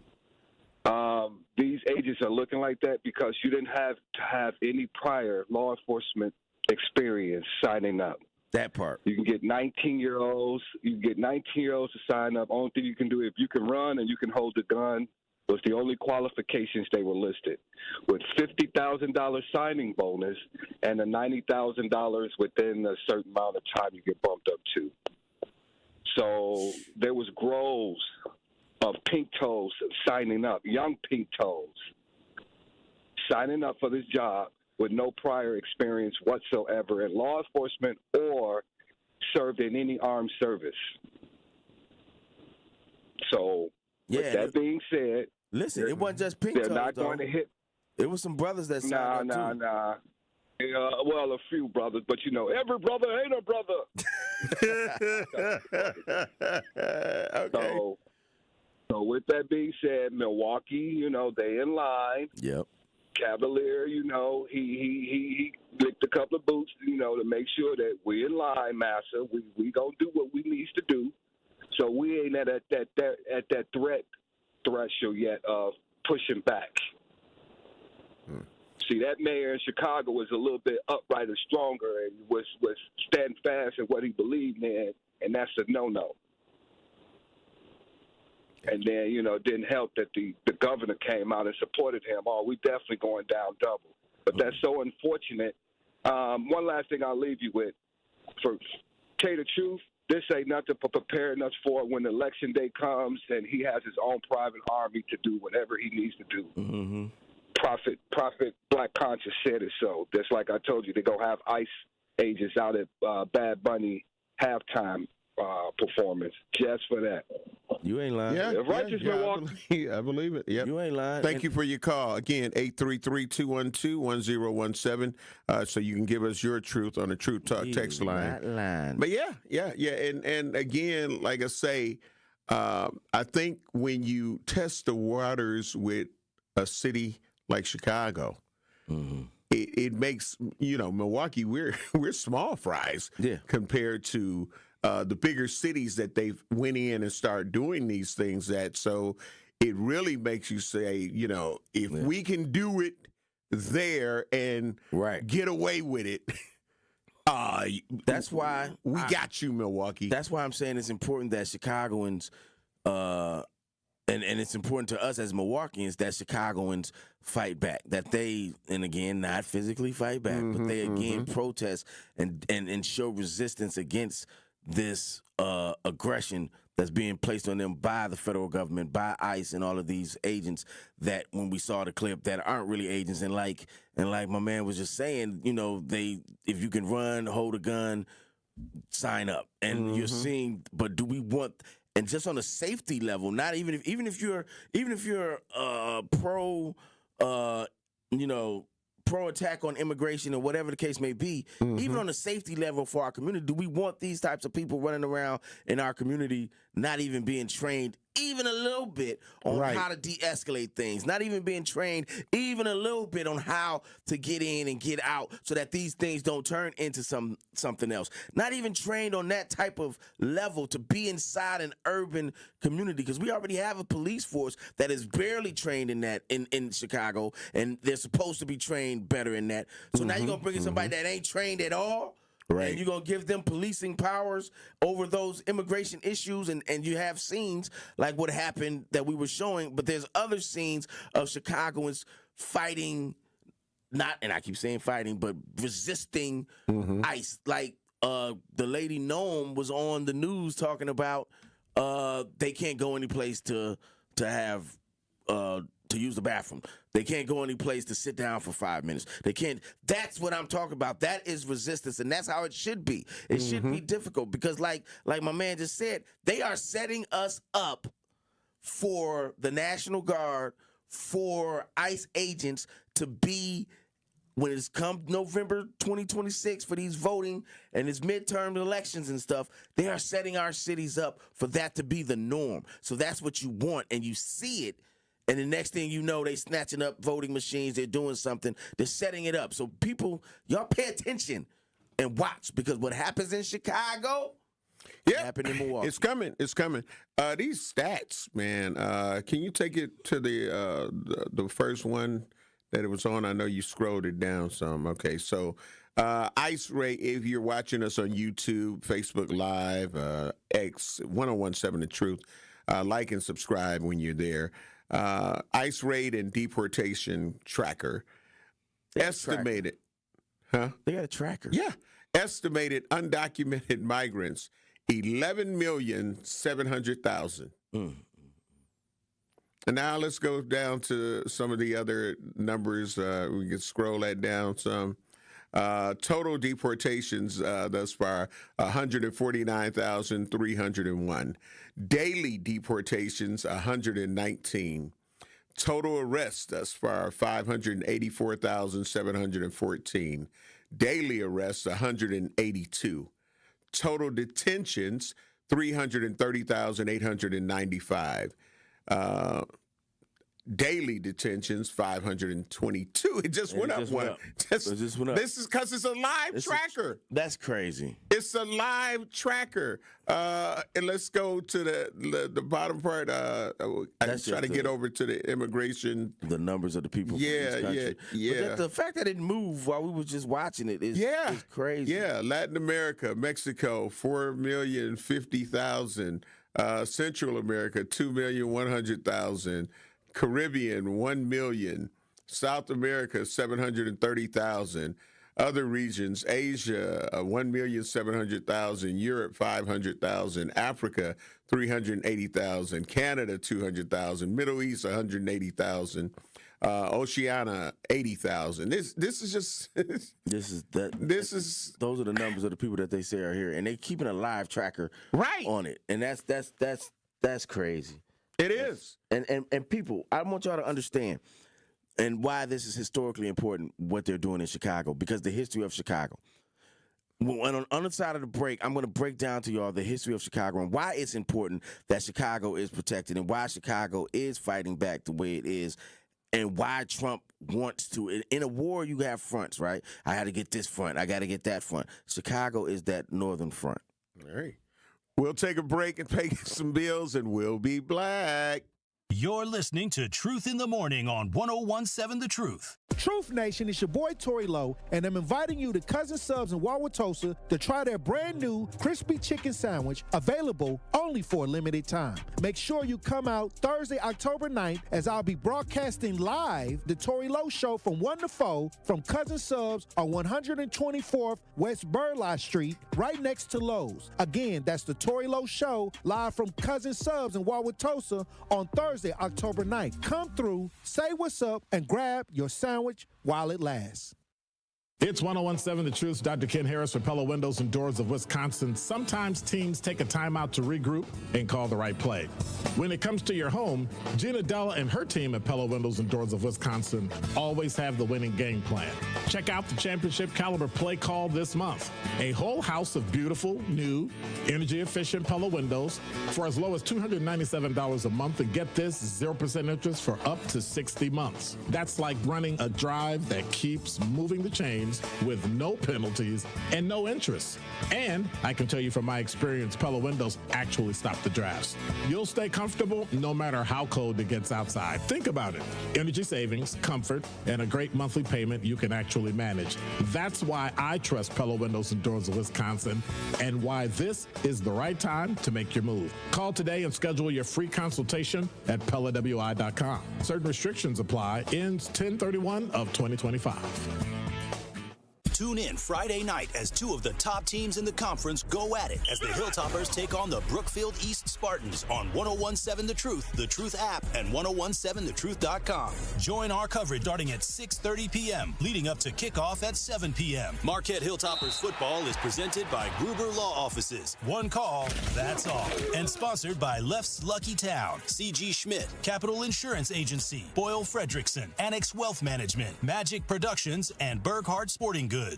These agents are looking like that because you didn't have to have any prior law enforcement experience signing up. That part. You can get 19-year-olds. You can get 19-year-olds to sign up. Only thing you can do if you can run and you can hold the gun was the only qualifications they were listed. With $50,000 signing bonus and a $90,000 within a certain amount of time you get bumped up to. So there was groves of pink toes signing up, young pink toes, signing up for this job with no prior experience whatsoever in law enforcement or served in any armed service. So, with that being said, listen, it wasn't just pink toes, they're not going to hit. It was some brothers that signed up too. Well, a few brothers, but every brother ain't a brother. Okay. So with that being said, Milwaukee, they in line. Yep. Cavalier, he licked a couple of boots, to make sure that we in line, Massa. We gonna do what we needs to do. So we ain't at that threshold yet of pushing back. See, that mayor in Chicago was a little bit upright and stronger and was stand fast in what he believed in, and that's a no-no. And then, it didn't help that the governor came out and supported him. Oh, we definitely going down double. But that's so unfortunate. One last thing I'll leave you with. For tell you the truth, this ain't nothing for preparing us for when election day comes and he has his own private army to do whatever he needs to do. Mm-hmm. Prophet Black Conscious said it so. Just like I told you, they're going to have ICE agents out at Bad Bunny halftime performance just for that. You ain't lying. Yeah, Milwaukee. I believe it. Yep. You ain't lying. Thank you for your call. Again, 833-212-1017. So you can give us your truth on the Truth Talk text line. But yeah. And again, like I say, I think when you test the waters with a city like Chicago, it makes, Milwaukee, we're small fries compared to the bigger cities that they've went in and started doing these things at. So it really makes you say, if we can do it there and get away with it, that's why we got you, Milwaukee. That's why I'm saying it's important that Chicagoans, and it's important to us as Milwaukeeans that Chicagoans fight back. That they, and again, not physically fight back, but they again protest and show resistance against this aggression that's being placed on them by the federal government, by ICE and all of these agents that when we saw the clip that aren't really agents. And like my man was just saying, if you can run, hold a gun, sign up. And you're seeing, but do we want, and just on a safety level, not even if you're pro attack on immigration or whatever the case may be, even on a safety level for our community, do we want these types of people running around in our community not even being trained even a little bit on how to de-escalate things, not even being trained even a little bit on how to get in and get out so that these things don't turn into something else. Not even trained on that type of level to be inside an urban community, because we already have a police force that is barely trained in that in Chicago, and they're supposed to be trained better in that. So now you're going to bring in somebody that ain't trained at all? Right. And you're going to give them policing powers over those immigration issues, and you have scenes like what happened that we were showing, but there's other scenes of Chicagoans fighting, and I keep saying fighting, but resisting ICE. Like the lady Noam was on the news talking about they can't go any place to have to use the bathroom. They can't go any place to sit down for 5 minutes. They can't. That's what I'm talking about. That is resistance, and that's how it should be. It should be difficult because, like my man just said, they are setting us up for the National Guard, for ICE agents to be, when it's come November 2026 for these voting and these midterm elections and stuff, they are setting our cities up for that to be the norm. So that's what you want, and you see it. And the next thing you know, they snatching up voting machines. They're doing something. They're setting it up. So people, y'all pay attention and watch, because what happens in Chicago, happened in Milwaukee. It's coming. It's coming. These stats, man. Can you take it to the first one that it was on? I know you scrolled it down some. Okay, so ICE rate, if you're watching us on YouTube, Facebook Live, X, 1017 The Truth, like and subscribe when you're there. ICE raid and deportation tracker. Estimated. Huh? They got a tracker. Yeah. Estimated undocumented migrants, 11,700,000. And now let's go down to some of the other numbers. We can scroll that down some. Total deportations thus far, 149,301. Daily deportations, 119. Total arrests thus far, 584,714. Daily arrests, 182. Total detentions, 330,895. Daily detentions, 522. It just went up one. This is because it's a live tracker. That's crazy. It's a live tracker. And let's go to the bottom part. I'm trying to get over to the immigration. The numbers of the people from each country. But the fact that it moved while we were just watching it is crazy. Yeah, Latin America, Mexico, 4,050,000. Central America, 2,100,000. Caribbean, 1 million. South America, 730,000. Other regions, Asia, 1,700,000. Europe, 500,000. Africa, 380,000. Canada, 200,000. Middle East, 180,000. Oceania, 80,000. This is just those are the numbers of the people that they say are here, and they keeping a live tracker on it, and that's crazy. It is. And people, I want y'all to understand and why this is historically important, what they're doing in Chicago, because the history of Chicago. On the side of the break, I'm going to break down to y'all the history of Chicago and why it's important that Chicago is protected and why Chicago is fighting back the way it is and why Trump wants to. In a war, you have fronts, right? I got to get this front. I got to get that front. Chicago is that northern front. All right. We'll take a break and pay some bills, and we'll be back. You're listening to Truth in the Morning on 1017 The Truth. Truth Nation, it's your boy Tory Lowe, and I'm inviting you to Cousin Subs in Wauwatosa to try their brand new crispy chicken sandwich, available only for a limited time. Make sure you come out Thursday, October 9th, as I'll be broadcasting live the Tory Lowe Show from 1 to 4 from Cousin Subs on 124th West Burleigh Street, right next to Lowe's. Again, that's the Tory Lowe Show, live from Cousin Subs in Wauwatosa on Thursday, October 9th. Come through, say what's up, and grab your sandwich while it lasts. It's 1017 The Truth. Dr. Ken Harris for Pella Windows and Doors of Wisconsin. Sometimes teams take a timeout to regroup and call the right play. When it comes to your home, Gina Della and her team at Pella Windows and Doors of Wisconsin always have the winning game plan. Check out the championship caliber play call this month. A whole house of beautiful, new, energy-efficient Pella windows for as low as $297 a month, and get this, 0% interest for up to 60 months. That's like running a drive that keeps moving the chains with no penalties and no interest. And I can tell you from my experience, Pella Windows actually stop the drafts. You'll stay comfortable no matter how cold it gets outside. Think about it. Energy savings, comfort, and a great monthly payment you can actually manage. That's why I trust Pella Windows and Doors of Wisconsin, and why this is the right time to make your move. Call today and schedule your free consultation at PellaWI.com. Certain restrictions apply. Ends 10/31 of 2025. Tune in Friday night as two of the top teams in the conference go at it as the Hilltoppers take on the Brookfield East Spartans on 1017 The Truth app, and 1017thetruth.com. Join our coverage starting at 6:30 p.m., leading up to kickoff at 7 p.m. Marquette Hilltoppers football is presented by Gruber Law Offices. One call, that's all. And sponsored by Left's Lucky Town, C.G. Schmidt, Capital Insurance Agency, Boyle Fredrickson, Annex Wealth Management, Magic Productions, and Burghardt Sporting Goods.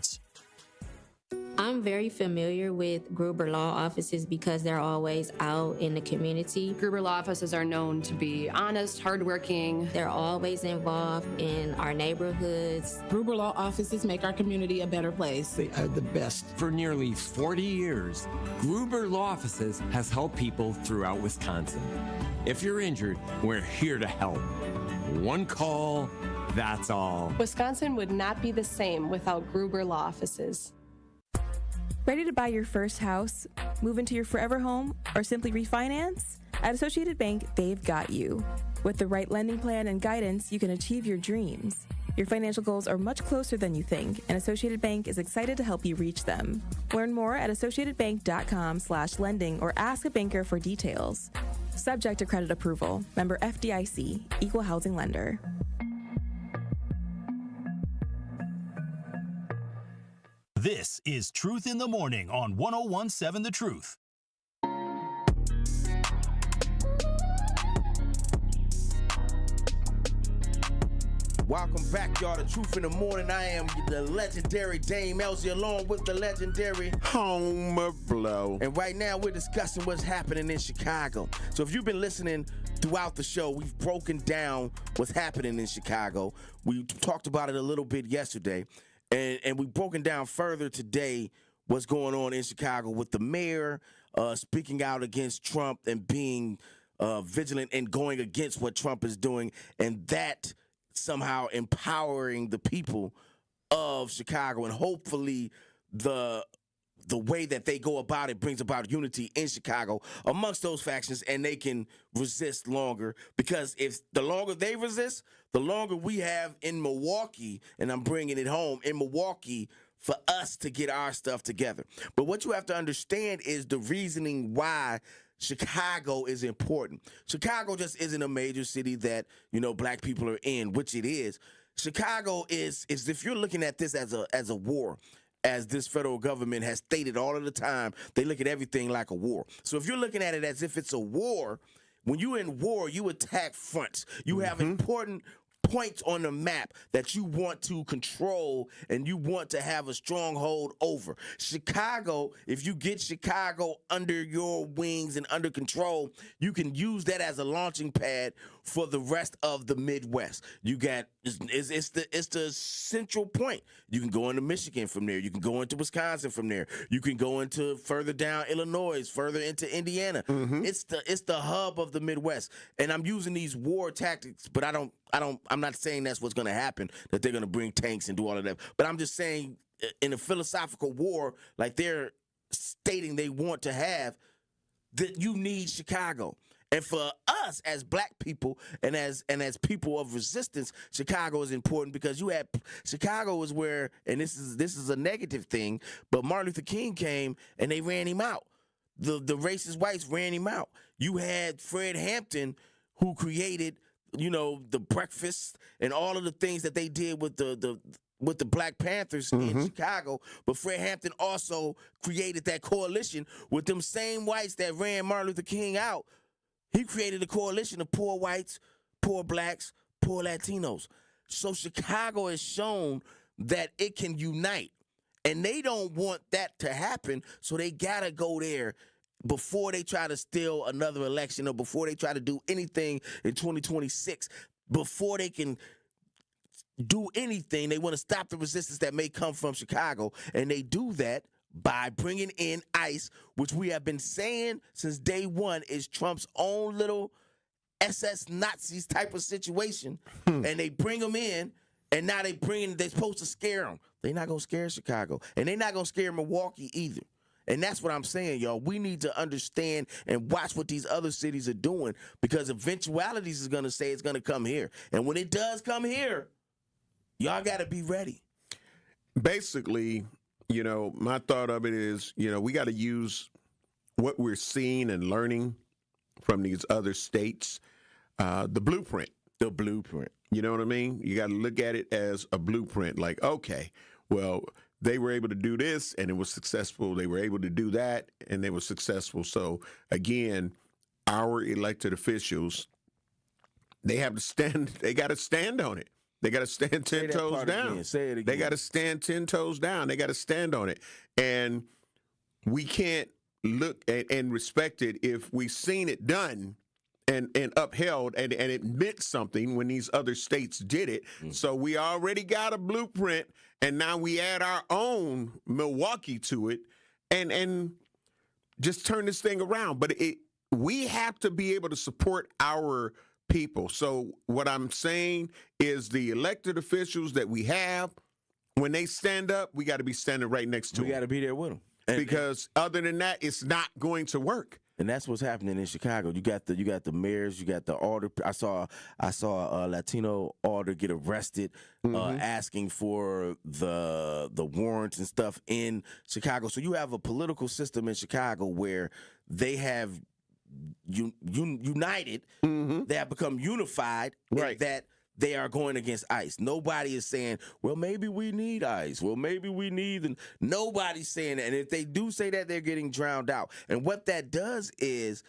I'm very familiar with Gruber Law Offices because they're always out in the community. Gruber Law Offices are known to be honest, hardworking. They're always involved in our neighborhoods. Gruber Law Offices make our community a better place. They are the best. For nearly 40 years, Gruber Law Offices has helped people throughout Wisconsin. If you're injured, we're here to help. One call, that's all. Wisconsin would not be the same without Gruber Law Offices. Ready to buy your first house, move into your forever home, or simply refinance? At Associated Bank, they've got you. With the right lending plan and guidance, you can achieve your dreams. Your financial goals are much closer than you think, and Associated Bank is excited to help you reach them. Learn more at associatedbank.com/lending or ask a banker for details. Subject to credit approval. Member FDIC. Equal housing lender. This is Truth in the Morning on 1017 The Truth. Welcome back, y'all, to Truth in the Morning. I am the legendary Dame Elsie, along with the legendary Homer Blow. And right now we're discussing what's happening in Chicago. So if you've been listening throughout the show, we've broken down what's happening in Chicago. We talked about it a little bit yesterday. And we've broken down further today what's going on in Chicago with the mayor speaking out against Trump and being vigilant and going against what Trump is doing, and that somehow empowering the people of Chicago. And hopefully the way that they go about it brings about unity in Chicago amongst those factions, and they can resist longer, because if the longer they resist, the longer we have in Milwaukee, and I'm bringing it home, in Milwaukee for us to get our stuff together. But what you have to understand is the reasoning why Chicago is important. Chicago just isn't a major city that, black people are in, which it is. Chicago is if you're looking at this as a war, as this federal government has stated all of the time, they look at everything like a war. So if you're looking at it as if it's a war, when you're in war, you attack fronts. You have important points on the map that you want to control and you want to have a stronghold over. Chicago, if you get Chicago under your wings and under control, you can use that as a launching pad for the rest of the Midwest. You got it's the central point. You can go into Michigan from there. You can go into Wisconsin from there. You can go into further down Illinois, further into Indiana. It's the hub of the Midwest. And I'm using these war tactics, but I'm not saying that's what's going to happen, that they're going to bring tanks and do all of that. But I'm just saying, in a philosophical war like they're stating they want to have, that you need Chicago. And for us as black people and as people of resistance, Chicago is important, because Chicago is where, and this is a negative thing, but Martin Luther King came and they ran him out. The racist whites ran him out. You had Fred Hampton, who created the breakfast and all of the things that they did with with the Black Panthers in Chicago, but Fred Hampton also created that coalition with them same whites that ran Martin Luther King out. He created a coalition of poor whites, poor blacks, poor Latinos. So Chicago has shown that it can unite, and they don't want that to happen, so they got to go there before they try to steal another election or before they try to do anything in 2026, before they can do anything. They want to stop the resistance that may come from Chicago, and they do that by bringing in ICE, which we have been saying since day one is Trump's own little SS Nazis type of situation. And they bring them in, and now they're supposed to scare them. They're not going to scare Chicago, and they're not going to scare Milwaukee either. And that's what I'm saying, y'all. We need to understand and watch what these other cities are doing, because eventualities is going to say it's going to come here. And when it does come here, y'all got to be ready. Basically, my thought of it is, we got to use what we're seeing and learning from these other states, the blueprint. The blueprint. You know what I mean? You got to look at it as a blueprint. Like, okay, well, they were able to do this and it was successful. They were able to do that and they were successful. So, again, our elected officials, they have to stand. They got to stand on it. They got to stand 10 toes down. Again. Say it again. They got to stand 10 toes down. They got to stand on it. And we can't look and respect it if we've seen it done and upheld and it meant something when these other states did it. So we already got a blueprint, and now we add our own Milwaukee to it and just turn this thing around. But we have to be able to support our people. So what I'm saying is the elected officials that we have, when they stand up, we got to be standing right next to them. We got to be there with them. Because other than that, it's not going to work. And that's what's happening in Chicago. You got the mayors, you got the alder. I saw a Latino alder get arrested asking for the warrants and stuff in Chicago. So you have a political system in Chicago where they have united. They have become unified. Right. That they are going against ICE. Nobody is saying, well, maybe we need ICE. Well, maybe we need. And nobody's saying that. And if they do say that, they're getting drowned out. And what that does is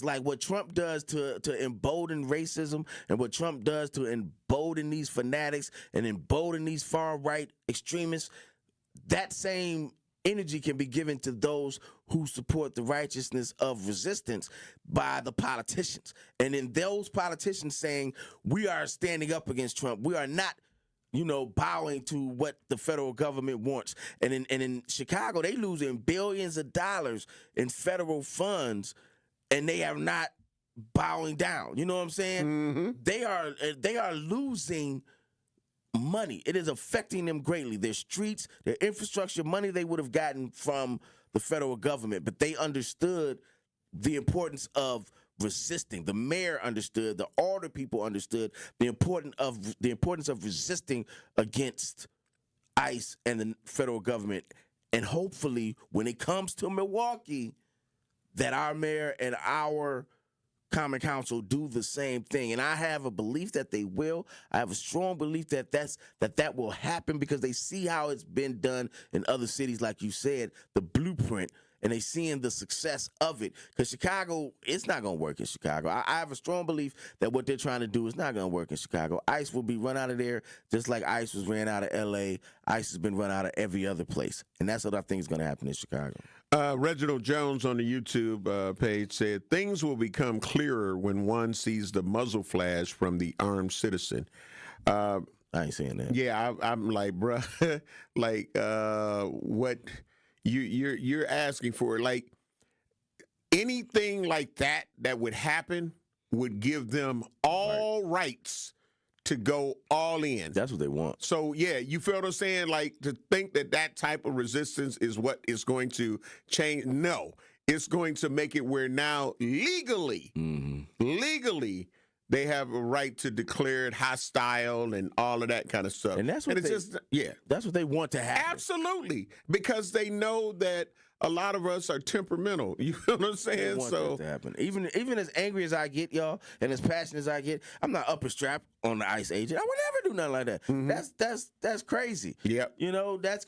like what Trump does to embolden racism, and what Trump does to embolden these fanatics and embolden these far-right extremists. That same energy can be given to those who support the righteousness of resistance by the politicians. And then those politicians saying, we are standing up against Trump. We are not, bowing to what the federal government wants. And in Chicago, they losing billions of dollars in federal funds, and they are not bowing down. You know what I'm saying? They are losing money. It is affecting them greatly. Their streets, their infrastructure, money they would have gotten from the federal government, but they understood the importance of resisting. The mayor understood, the alder people understood the importance of resisting against ICE and the federal government. And hopefully when it comes to Milwaukee, that our mayor and our Common Council do the same thing. And I have a belief that they will. I have a strong belief that that will happen, because they see how it's been done in other cities, like you said, the blueprint, and they seeing the success of it. Because Chicago, it's not going to work in Chicago. I have a strong belief that what they're trying to do is not going to work in Chicago. ICE will be run out of there just like ICE was ran out of L.A. ICE has been run out of every other place. And that's what I think is going to happen in Chicago. Reginald Jones on the YouTube page said, things will become clearer when one sees the muzzle flash from the armed citizen. I ain't saying that. Yeah, I'm like, bruh, like what you're asking for, like anything like that would happen would give them all rights to go all in. That's what they want. So, yeah, you feel what I'm saying? Like, to think that type of resistance is what is going to change. No, it's going to make it where now legally, they have a right to declare it hostile and all of that kind of stuff. And that's what that's what they want to happen. Absolutely. Because they know that a lot of us are temperamental. You know what I'm saying? I want that to happen. Even as angry as I get, y'all, and as passionate as I get, I'm not upper strap on the ice agent. I would never do nothing like that. Mm-hmm. That's crazy. Yep. You know, that's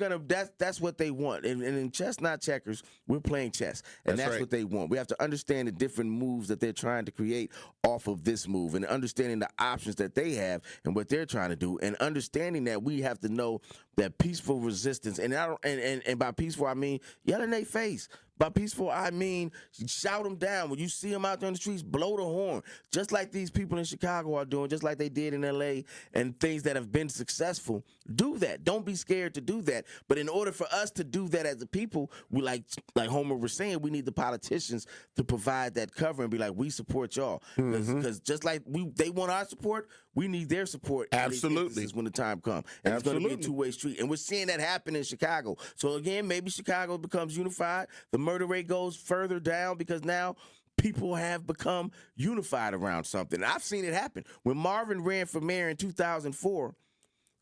what they want. And in chess, not checkers, we're playing chess, and that's right. what they want. We have to understand the different moves that they're trying to create off of this move, and understanding the options that they have and what they're trying to do, and understanding that we have to know that peaceful resistance, and by peaceful I mean yell in their face. By peaceful, I mean shout them down. When you see them out there on the streets, blow the horn. Just like these people in Chicago are doing, just like they did in L.A. and things that have been successful. Do that. Don't be scared to do that. But in order for us to do that as a people, we like Homer was saying, we need the politicians to provide that cover and be like, we support y'all. Because just like they want our support, we need their support. Absolutely. When the time comes. And it's going to be a two-way street. And we're seeing that happen in Chicago. So again, maybe Chicago becomes unified. The murder rate goes further down because now people have become unified around something. I've seen it happen. When Marvin ran for mayor in 2004,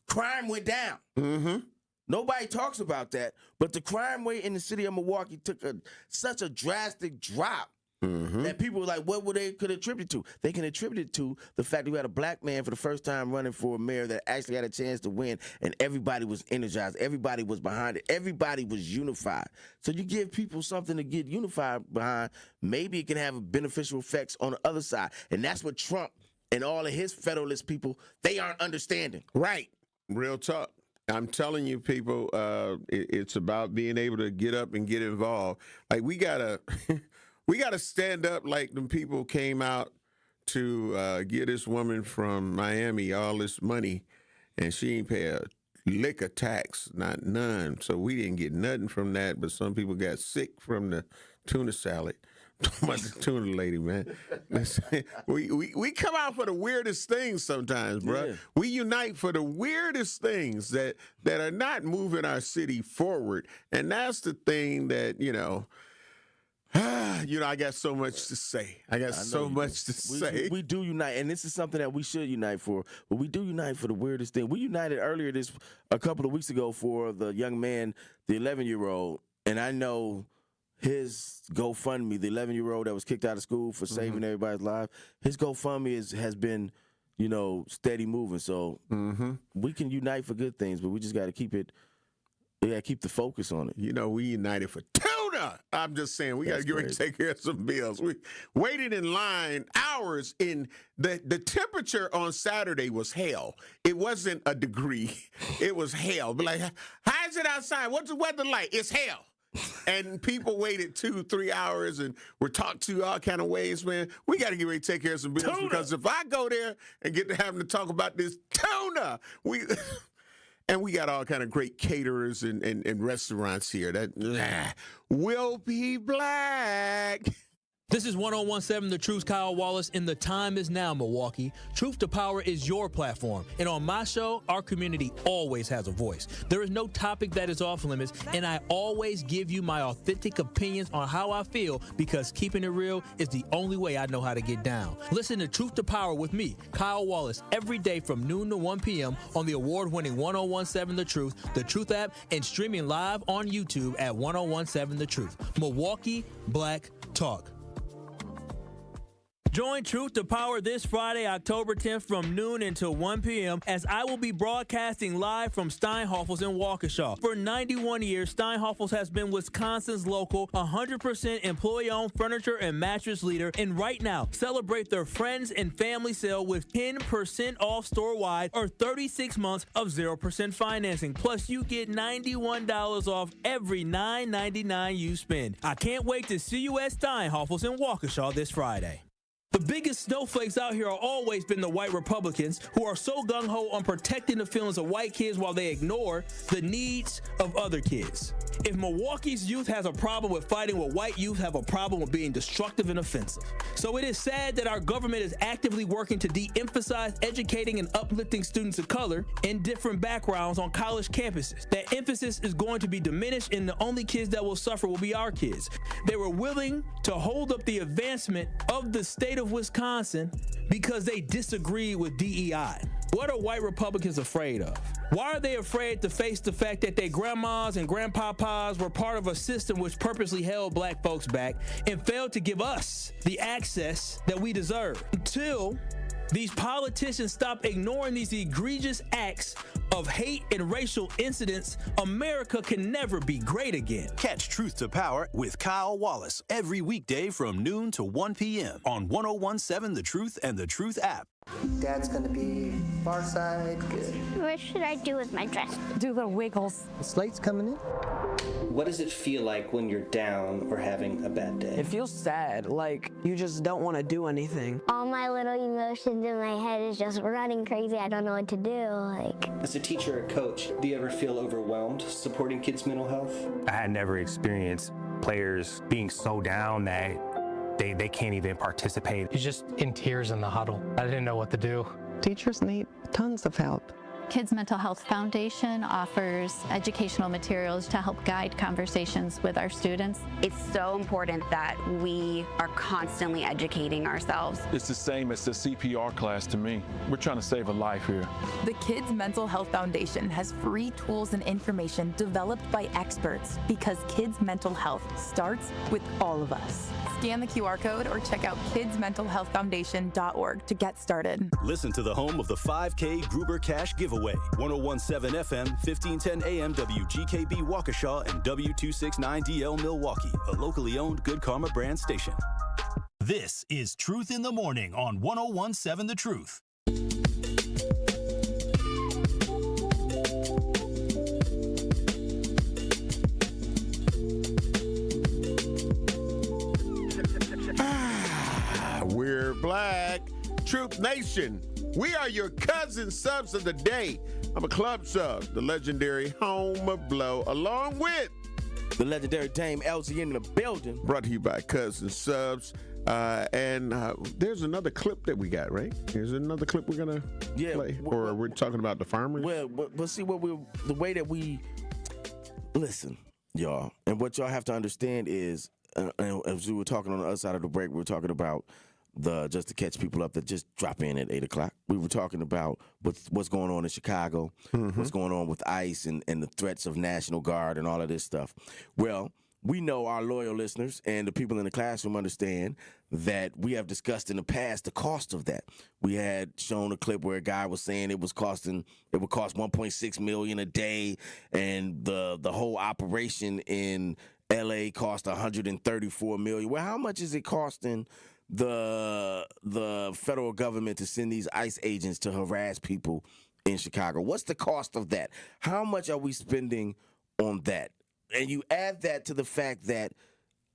crime went down. Mm-hmm. Nobody talks about that, but the crime rate in the city of Milwaukee took such a drastic drop that people were like, what would they could attribute to? They can attribute it to the fact that we had a black man for the first time running for a mayor that actually had a chance to win, and everybody was energized. Everybody was behind it. Everybody was unified. So you give people something to get unified behind, maybe it can have beneficial effects on the other side. And that's what Trump and all of his Federalist people, they aren't understanding. Right. Real talk. I'm telling you, people, it's about being able to get up and get involved. Like, we gotta stand up like them people came out to get this woman from Miami all this money, and she ain't pay a lick of tax, not none. So we didn't get nothing from that, but some people got sick from the tuna salad. About the tuna lady, man. we come out for the weirdest things sometimes, bro. Yeah. We unite for the weirdest things that are not moving our city forward, and that's the thing that I got so much to say. I got so much to say. We do unite, and this is something that we should unite for. But we do unite for the weirdest thing. We united earlier a couple of weeks ago for the young man, the 11-year-old, and I know his GoFundMe, the 11-year-old that was kicked out of school for saving everybody's life, his GoFundMe has been, steady moving. So we can unite for good things, but we just got to keep the focus on it. We united for tuna. I'm just saying, we got to get ready to take care of some bills. We waited in line hours. In the temperature on Saturday was hell. It wasn't a degree. It was hell. But like, how is it outside? What's the weather like? It's hell. And people waited 2-3 hours and were talked to all kind of ways, man. We got to get ready to take care of some bills because if I go there and get to having to talk about this tuna, and we got all kind of great caterers and restaurants here that will be black. This is 101.7 The Truth's Kyle Wallace, and the time is now, Milwaukee. Truth to Power is your platform, and on my show, our community always has a voice. There is no topic that is off limits, and I always give you my authentic opinions on how I feel because keeping it real is the only way I know how to get down. Listen to Truth to Power with me, Kyle Wallace, every day from noon to 1 p.m. on the award-winning 101.7 The Truth app, and streaming live on YouTube at 101.7 The Truth. Milwaukee Black Talk. Join Truth to Power this Friday, October 10th from noon until 1 p.m. as I will be broadcasting live from Steinhoffel's in Waukesha. For 91 years, Steinhoffel's has been Wisconsin's local 100% employee-owned furniture and mattress leader. And right now, celebrate their friends and family sale with 10% off store-wide or 36 months of 0% financing. Plus, you get $91 off every $9.99 you spend. I can't wait to see you at Steinhoffel's in Waukesha this Friday. The biggest snowflakes out here have always been the white Republicans who are so gung-ho on protecting the feelings of white kids while they ignore the needs of other kids. If Milwaukee's youth has a problem with fighting, well, white youth have a problem with being destructive and offensive. So it is sad that our government is actively working to de-emphasize educating and uplifting students of color in different backgrounds on college campuses. That emphasis is going to be diminished, and the only kids that will suffer will be our kids. They were willing to hold up the advancement of the state of Wisconsin because they disagree with DEI. What are white Republicans afraid of? Why are they afraid to face the fact that their grandmas and grandpapas were part of a system which purposely held black folks back and failed to give us the access that we deserve? Until these politicians stop ignoring these egregious acts of hate and racial incidents, America can never be great again. Catch Truth to Power with Kyle Wallace every weekday from noon to 1 p.m. on 1017 The Truth and The Truth app. Dad's gonna be far side. Good. What should I do with my dress? Do little wiggles. The slate's coming in. What does it feel like when you're down or having a bad day? It feels sad, like you just don't want to do anything. All my little emotions in my head is just running crazy. I don't know what to do. As a teacher or coach, do you ever feel overwhelmed supporting kids' mental health? I had never experienced players being so down that they can't even participate. You're just in tears in the huddle. I didn't know what to do. Teachers need tons of help. Kids Mental Health Foundation offers educational materials to help guide conversations with our students. It's so important that we are constantly educating ourselves. It's the same as the CPR class to me. We're trying to save a life here. The Kids Mental Health Foundation has free tools and information developed by experts because kids' mental health starts with all of us. Scan the QR code or check out kidsmentalhealthfoundation.org to get started. Listen to the home of the 5K Gruber Cash Giveaway. 1017 FM, 1510 AM, WGKB Waukesha, and W269DL Milwaukee, a locally owned Good Karma brand station. This is Truth in the Morning on 1017 The Truth. We're Black Truth Nation. We are your cousin subs of the day. I'm a club sub, the legendary Home of Blow, along with the legendary Dame LZ in the building. Brought to you by Cousin Subs. And there's another clip that we got, right? There's another clip we're going to play. Or we're talking about the farmers? Well, see, the way that we listen, y'all, and what y'all have to understand is, as we were talking on the other side of the break, we were talking about just to catch people up that just drop in at 8 o'clock. We were talking about what's going on in Chicago, what's going on with ICE and the threats of National Guard and all of this stuff. Well, we know our loyal listeners and the people in the classroom understand that we have discussed in the past the cost of that. We had shown a clip where a guy was saying it would cost $1.6 million a day, and the whole operation in LA cost $134 million. Well, how much is it costing the federal government to send these ICE agents to harass people in Chicago? What's the cost of that? How much are we spending on that? And you add that to the fact that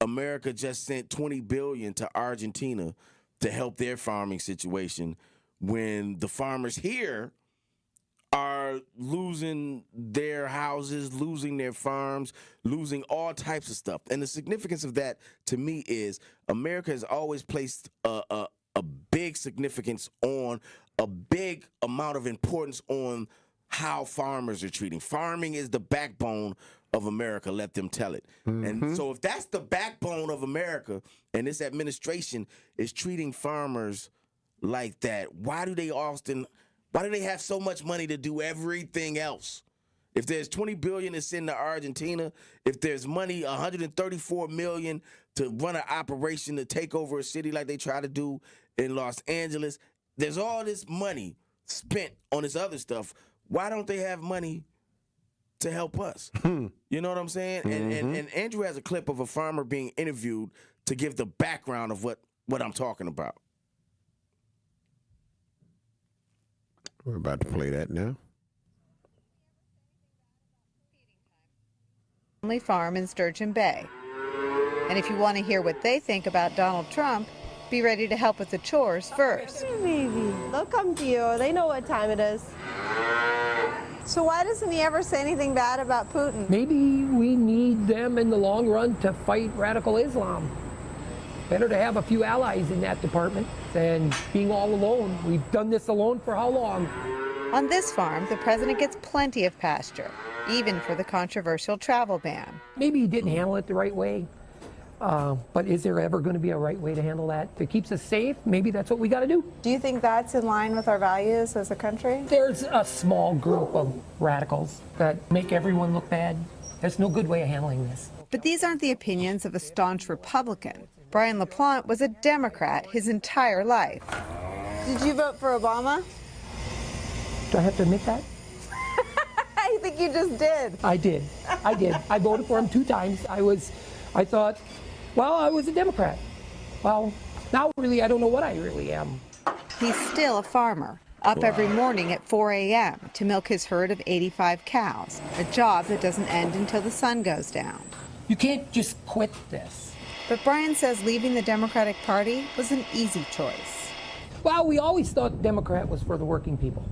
America just sent $20 billion to Argentina to help their farming situation, when the farmers here are losing their houses, losing their farms, losing all types of stuff. And the significance of that, to me, is America has always placed a big significance on, a big amount of importance on how farmers are treating. Farming is the backbone of America, let them tell it. And so if that's the backbone of America, and this administration is treating farmers like that, why do they have so much money to do everything else? If there's $20 billion to send to Argentina, if there's money, $134 million to run an operation to take over a city like they try to do in Los Angeles, there's all this money spent on this other stuff. Why don't they have money to help us? You know what I'm saying? And Andrew has a clip of a farmer being interviewed to give the background of what I'm talking about. We're about to play that now. Farm in Sturgeon Bay. And if you want to hear what they think about Donald Trump, be ready to help with the chores first. They'll come to you. They know what time it is. So why doesn't he ever say anything bad about Putin? Maybe we need them in the long run to fight radical Islam. Better to have a few allies in that department than being all alone. We've done this alone for how long? On this farm, the president gets plenty of pasture, even for the controversial travel ban. Maybe he didn't handle it the right way. But is there ever going to be a right way to handle that? If it keeps us safe, maybe that's what we got to do. Do you think that's in line with our values as a country? There's a small group of radicals that make everyone look bad. There's no good way of handling this. But these aren't the opinions of a staunch Republican. Brian LaPlante was a Democrat his entire life. Did you vote for Obama? Do I have to admit that? I think you just did. I did. I voted for him 2 times. I thought, well, I was a Democrat. Well, now really, I don't know what I really am. He's still a farmer, up every morning at 4 a.m. to milk his herd of 85 cows, a job that doesn't end until the sun goes down. You can't just quit this. But Brian says leaving the Democratic Party was an easy choice. Well, we always thought Democrat was for the working people.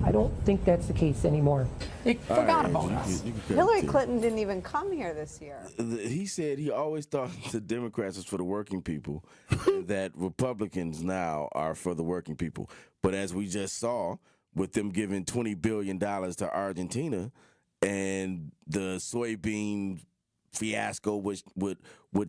I don't think that's the case anymore. They forgot about us. Hillary Clinton didn't even come here this year. He said he always thought the Democrats was for the working people, and that Republicans now are for the working people. But as we just saw, with them giving $20 billion to Argentina and the soybean fiasco with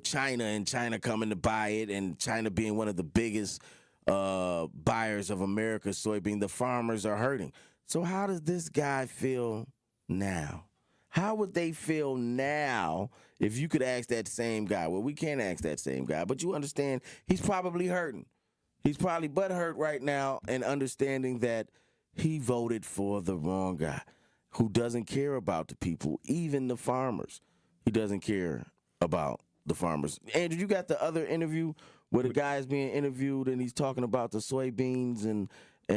China and China coming to buy it and China being one of the biggest buyers of America's soybean, the farmers are hurting. So how does this guy feel now? How would they feel now if you could ask that same guy? Well, we can't ask that same guy, but you understand he's probably hurting. He's probably butthurt right now and understanding that he voted for the wrong guy who doesn't care about the people, even the farmers. He doesn't care about the farmers. Andrew, you got the other interview where the guy is being interviewed and he's talking about the soybeans and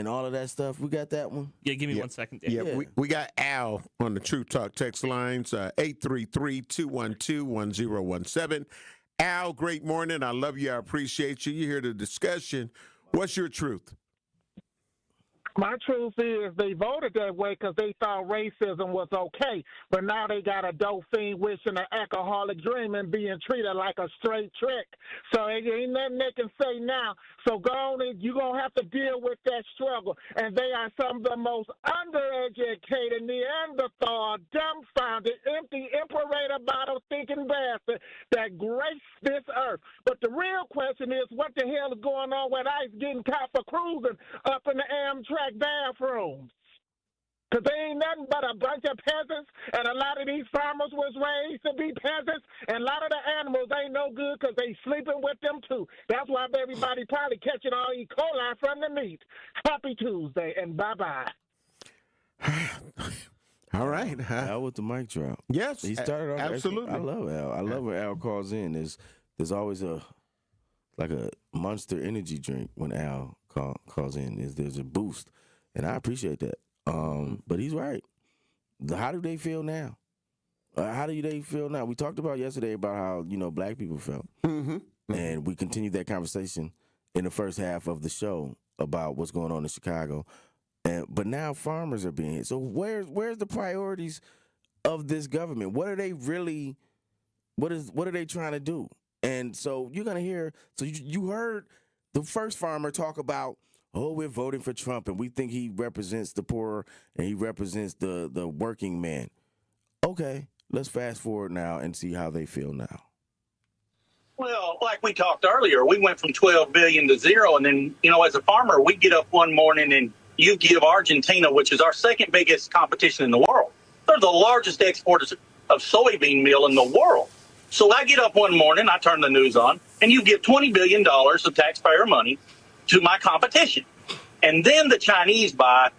all of that stuff. We got that one? Yeah, give me 1 second. Yeah, we got Al on the True Talk text lines, 833-212-1017. Al, great morning. I love you. I appreciate you. You hear the discussion. What's your truth? My truth is they voted that way because they thought racism was okay, but now they got a dope fiend wishing an alcoholic dreaming being treated like a straight trick. So it ain't nothing they can say now. So go on and you're going to have to deal with that struggle. And they are some of the most undereducated, Neanderthal, dumbfounded, empty, imperator bottle thinking bastard that grace this earth. But the real question is what the hell is going on with ICE getting caught for cruising up in the Amtrak bathrooms? Because they ain't nothing but a bunch of peasants, and a lot of these farmers was raised to be peasants, and a lot of the animals ain't no good because they sleeping with them too. That's why everybody probably catching all E. coli from the meat. Happy Tuesday, and bye-bye. All right. Al with the mic drop. Yes, he started off. absolutely. I love Al. I love when Al calls in. There's always a Monster energy drink when Al calls in. There's a boost, and I appreciate that. But he's right. How do they feel now? How do they feel now? We talked about yesterday about how black people felt, and we continued that conversation in the first half of the show about what's going on in Chicago. But now farmers are being hit. So where's the priorities of this government? What are they really? What are they trying to do? And so you're gonna hear. So you heard the first farmer talk about, oh, we're voting for Trump, and we think he represents the poor and he represents the working man. Okay, let's fast forward now and see how they feel now. Well, like we talked earlier, we went from 12 billion to zero, and then as a farmer, we get up one morning and you give Argentina, which is our second biggest competition in the world. They're the largest exporters of soybean meal in the world. So I get up one morning, I turn the news on, and you give $20 billion of taxpayer money to my competition. And then the Chinese buy,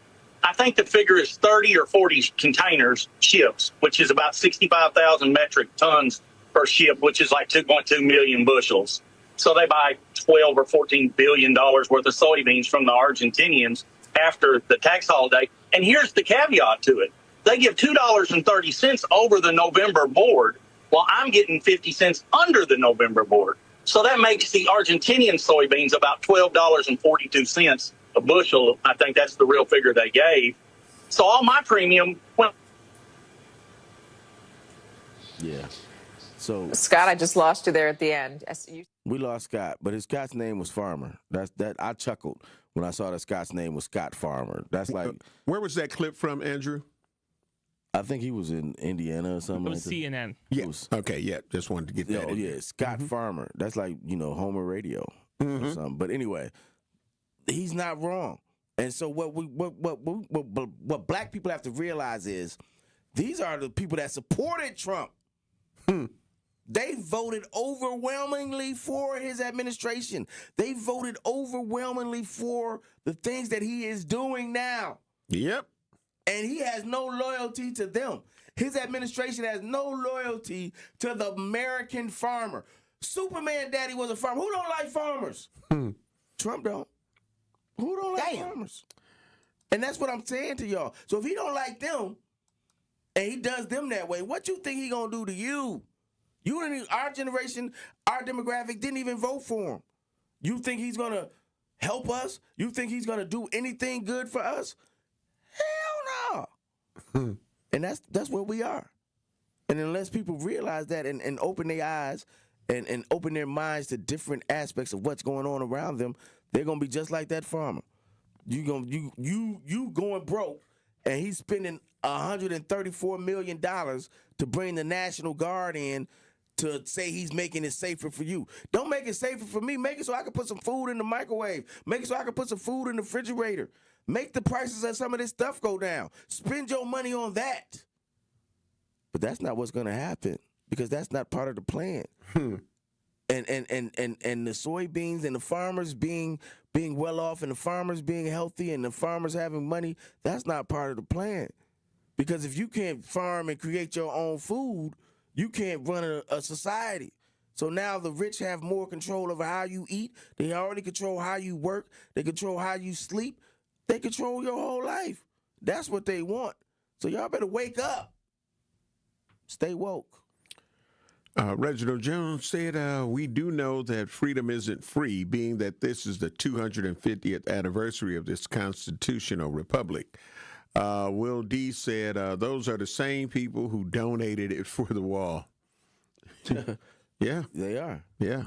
I think the figure is 30 or 40 containers, ships, which is about 65,000 metric tons per ship, which is like 2.2 million bushels. So they buy $12 or $14 billion worth of soybeans from the Argentinians after the tax holiday. And here's the caveat to it. They give $2.30 over the November board, while I'm getting 50 cents under the November board. So that makes the Argentinian soybeans about $12.42 a bushel. I think that's the real figure they gave. So all my premium went. Yeah. So Scott, I just lost you there at the end. We lost Scott, but Scott's name was Farmer. That I chuckled when I saw that Scott's name was Scott Farmer. That's like, where was that clip from, Andrew? I think he was in Indiana or something. It was CNN. Yes. Okay. Yeah. Just wanted to get that. Yeah. Scott Farmer. That's like Homer Radio or something. But anyway, he's not wrong. And so what black people have to realize is these are the people that supported Trump. They voted overwhelmingly for his administration. They voted overwhelmingly for the things that he is doing now. Yep. And he has no loyalty to them. His administration has no loyalty to the American farmer. Superman Daddy was a farmer. Who don't like farmers? Trump don't. Who don't like farmers? And that's what I'm saying to y'all. So if he don't like them, and he does them that way, what you think he gonna do to you? Our generation, our demographic didn't even vote for him. You think he's gonna help us? You think he's gonna do anything good for us? Hell no. And that's where we are. And unless people realize that and open their eyes and open their minds to different aspects of what's going on around them, they're gonna be just like that farmer. You going broke, and he's spending $134 million to bring the National Guard in to say he's making it safer for you. Don't make it safer for me. Make it so I can put some food in the microwave. Make it so I can put some food in the refrigerator. Make the prices of some of this stuff go down. Spend your money on that. But that's not what's going to happen, because that's not part of the plan. And the soybeans and the farmers being well off and the farmers being healthy and the farmers having money, that's not part of the plan. Because if you can't farm and create your own food, you can't run a society. So now the rich have more control over how you eat. They already control how you work. They control how you sleep. They control your whole life. That's what they want. So y'all better wake up. Stay woke. Reginald Jones said, we do know that freedom isn't free, being that this is the 250th anniversary of this constitutional republic. Will D said, those are the same people who donated it for the wall. Yeah. They are. Yeah.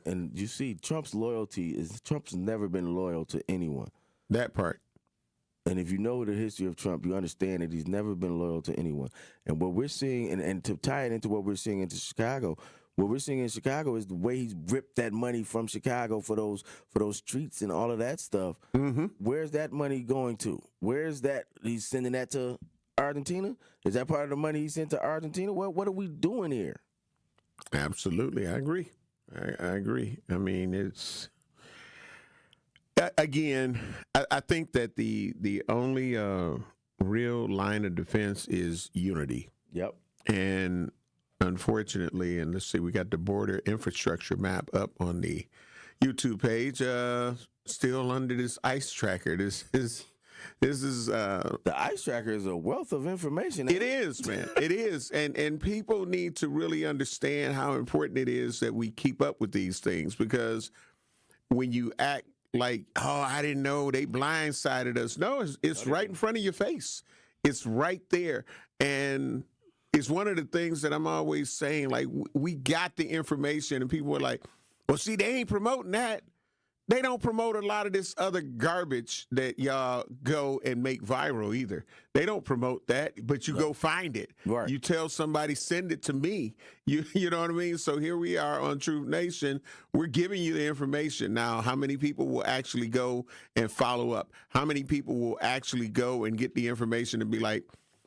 And you see, Trump's never been loyal to anyone. That part. And if you know the history of Trump, you understand that he's never been loyal to anyone. And what we're seeing, and to tie it into what we're seeing into Chicago, what we're seeing in Chicago is the way he's ripped that money from Chicago for those streets and all of that stuff. Mm-hmm. Where's that money going to? Where's that? He's sending that to Argentina? Is that part of the money he sent to Argentina? What are we doing here? Absolutely. I agree. I agree. I mean, it's... Again, I think that the only real line of defense is unity. Yep. And unfortunately, and let's see, we got the border infrastructure map up on the YouTube page, still under this ICE tracker. This is the ICE tracker is a wealth of information. It is, man. It is. And people need to really understand how important it is that we keep up with these things, because when you act like, oh, I didn't know, they blindsided us. No, it's right in front of your face. It's right there. And it's one of the things that I'm always saying, like, we got the information, and people are like, well, see, they ain't promoting that. They don't promote a lot of this other garbage that y'all go and make viral either. They don't promote that, but you go find it. Right. You tell somebody, send it to me. You know what I mean? So here we are on Truth Nation. We're giving you the information. Now, how many people will actually go and follow up? How many people will actually go and get the information and be like,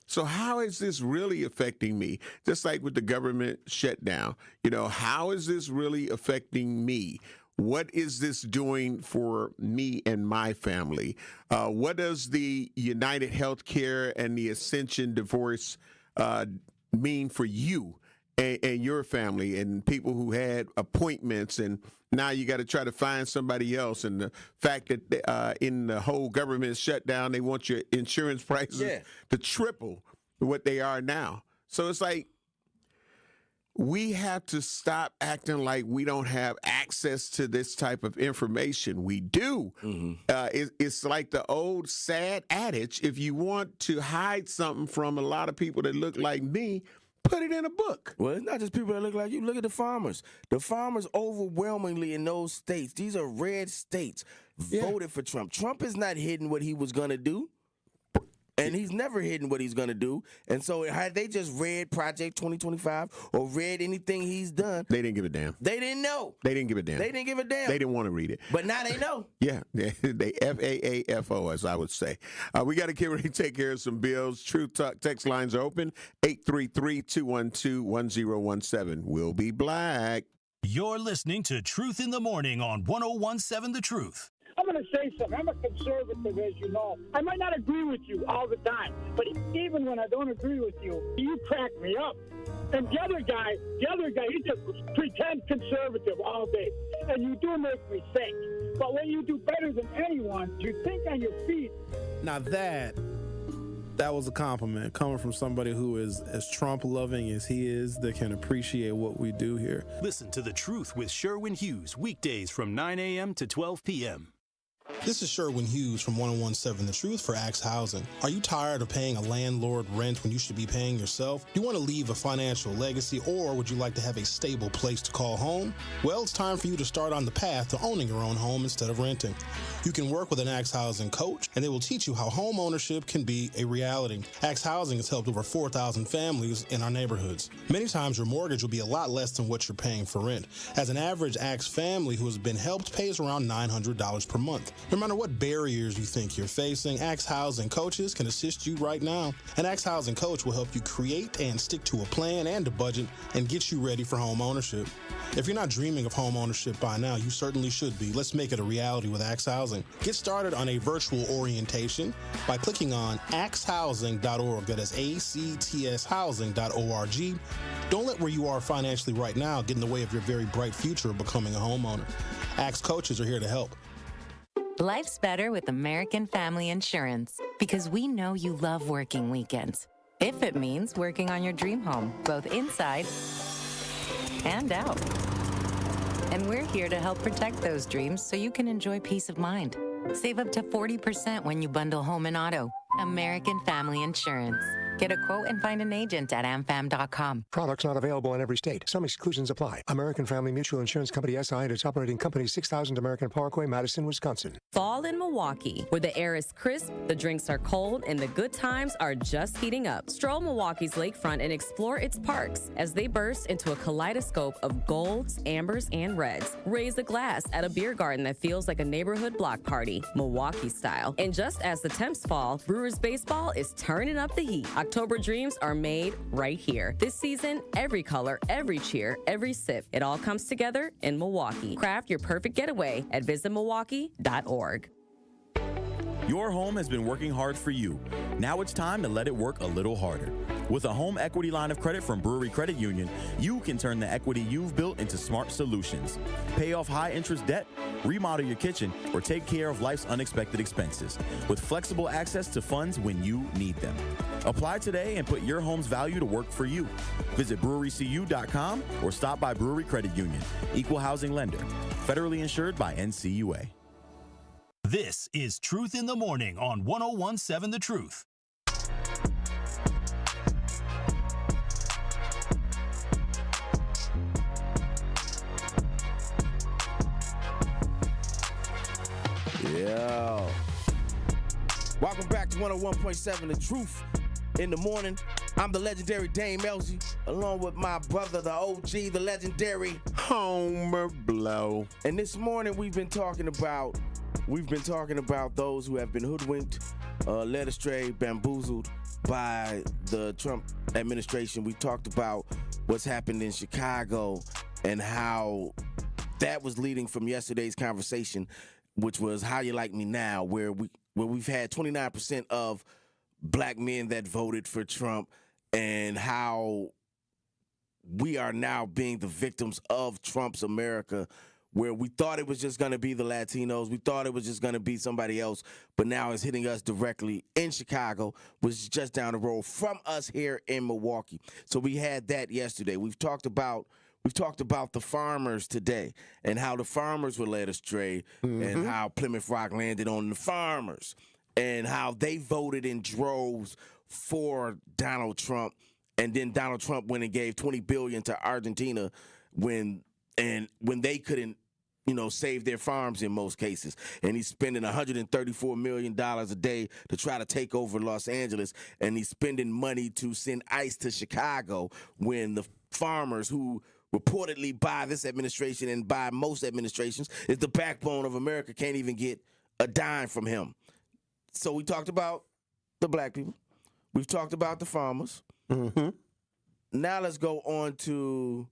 so how is this really affecting me? Just like with the government shutdown. You know, how is this really affecting me? What is this doing for me and my family? What does the United Healthcare and the Ascension divorce mean for you and your family and people who had appointments, and now you got to try to find somebody else? And the fact that in the whole government shutdown, they want your insurance prices to triple what they are now. So it's like, we have to stop acting like we don't have access to this type of information. We do. Mm-hmm. It's like the old sad adage, if you want to hide something from a lot of people that look like me, put it in a book. Well, it's not just people that look like you. Look at the farmers. The farmers overwhelmingly in those states, these are red states, voted for Trump. Trump is not hidden what he was going to do. And he's never hidden what he's going to do. And so had they just read Project 2025 or read anything he's done, they didn't give a damn. They didn't know. They didn't give a damn. They didn't give a damn. They didn't want to read it. But now they know. Yeah, they FAAFO, as I would say. We got to get ready to take care of some bills. Truth Talk text lines are open, 833-212-1017. We'll be black. You're listening to Truth in the Morning on 101.7 The Truth. I'm going to say something. I'm a conservative, as you know. I might not agree with you all the time, but even when I don't agree with you, you crack me up. And the other guy, he just pretends conservative all day. And you do make me think. But when you do better than anyone, you think on your feet. Now that was a compliment coming from somebody who is as Trump-loving as he is, that can appreciate what we do here. Listen to The Truth with Sherwin Hughes, weekdays from 9 a.m. to 12 p.m. This is Sherwin Hughes from 101.7 The Truth for Axe Housing. Are you tired of paying a landlord rent when you should be paying yourself? Do you want to leave a financial legacy, or would you like to have a stable place to call home? Well, it's time for you to start on the path to owning your own home instead of renting. You can work with an Axe Housing coach, and they will teach you how home ownership can be a reality. Axe Housing has helped over 4,000 families in our neighborhoods. Many times your mortgage will be a lot less than what you're paying for rent. As an average Axe family who has been helped pays around $900 per month. No matter what barriers you think you're facing, Axe Housing coaches can assist you right now. An Axe Housing coach will help you create and stick to a plan and a budget and get you ready for home ownership. If you're not dreaming of home ownership by now, you certainly should be. Let's make it a reality with Axe Housing. Get started on a virtual orientation by clicking on axehousing.org. That is ACTS housing.org. Don't let where you are financially right now get in the way of your very bright future of becoming a homeowner. Axe coaches are here to help. Life's better with American Family Insurance because we know you love working weekends. If it means working on your dream home, both inside and out. And we're here to help protect those dreams so you can enjoy peace of mind. Save up to 40% when you bundle home and auto. American Family Insurance. Get a quote and find an agent at amfam.com. Products not available in every state. Some exclusions apply. American Family Mutual Insurance Company SI and its operating company 6000 American Parkway, Madison, Wisconsin. Fall in Milwaukee, where the air is crisp, the drinks are cold, and the good times are just heating up. Stroll Milwaukee's lakefront and explore its parks as they burst into a kaleidoscope of golds, ambers, and reds. Raise a glass at a beer garden that feels like a neighborhood block party, Milwaukee style. And just as the temps fall, Brewers baseball is turning up the heat. October dreams are made right here. This season, every color, every cheer, every sip, it all comes together in Milwaukee. Craft your perfect getaway at visitmilwaukee.org. Your home has been working hard for you. Now it's time to let it work a little harder. With a home equity line of credit from Brewery Credit Union, you can turn the equity you've built into smart solutions. Pay off high-interest debt, remodel your kitchen, or take care of life's unexpected expenses with flexible access to funds when you need them. Apply today and put your home's value to work for you. Visit brewerycu.com or stop by Brewery Credit Union. Equal housing lender. Federally insured by NCUA. This is Truth in the Morning on 101.7 The Truth. Yeah. Welcome back to 101.7 The Truth in the Morning. I'm the legendary Dame Elsie, along with my brother, the OG, the legendary Homer Blow. And this morning we've been talking about those who have been hoodwinked, led astray, bamboozled by the Trump administration. We talked about what's happened in Chicago and how that was leading from yesterday's conversation, which was How You Like Me Now, where we've had 29% of black men that voted for Trump, and how we are now being the victims of Trump's America, where we thought it was just going to be the Latinos. We thought it was just going to be somebody else, but now it's hitting us directly in Chicago, which is just down the road from us here in Milwaukee. So we had that yesterday. We've talked about the farmers today and how the farmers were led astray, and how Plymouth Rock landed on the farmers, and how they voted in droves for Donald Trump. And then Donald Trump went and gave $20 billion to Argentina when they couldn't save their farms in most cases. And he's spending $134 million a day to try to take over Los Angeles. And he's spending money to send ICE to Chicago when the farmers who reportedly by this administration and by most administrations is the backbone of America can't even get a dime from him. So we talked about the black people. We've talked about the farmers. Mm-hmm. Now let's go on to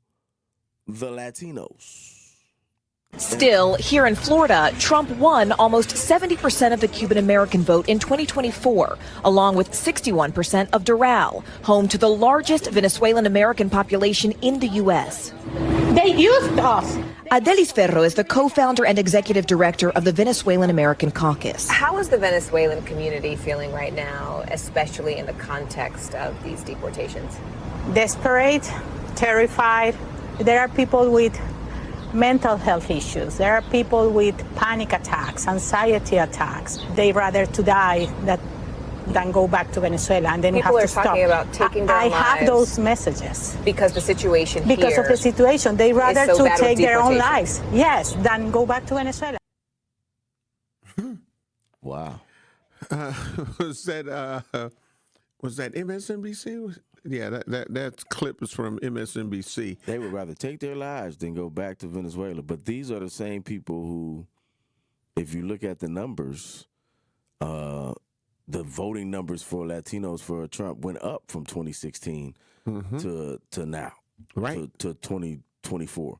the Latinos. Still, here in Florida, Trump won almost 70% of the Cuban American vote in 2024, along with 61% of Doral, home to the largest Venezuelan American population in the U.S. They used us. Adelis Ferro is the co-founder and executive director of the Venezuelan American Caucus. How is the Venezuelan community feeling right now, especially in the context of these deportations? Desperate, terrified. There are people with mental health issues. There are people with panic attacks, anxiety attacks. They rather to die than go back to Venezuela, and then people have to stop. People are talking about taking their lives. I have those messages. Because the situation because here of the situation. They rather so to take their own lives, yes, than go back to Venezuela. Wow. Was that MSNBC? Yeah, that clip is from MSNBC. They would rather take their lives than go back to Venezuela. But these are the same people who, if you look at the numbers, the voting numbers for Latinos for Trump went up from 2016 to now, right, to 2024.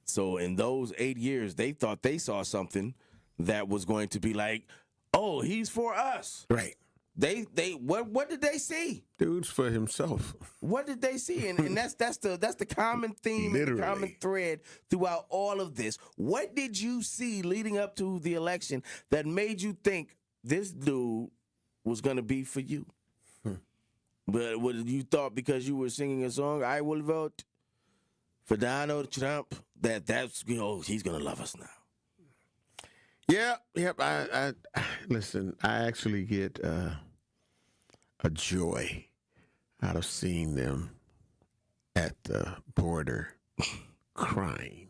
So in those 8 years, they thought they saw something that was going to be like, oh, he's for us, right. What did they see? Dude's for himself. What did they see? And that's the common theme, and the common thread throughout all of this. What did you see leading up to the election that made you think this dude was going to be for you? But what you thought because you were singing a song, I will vote for Donald Trump, that's he's going to love us now. Yep. I listen. I actually get a joy out of seeing them at the border crying.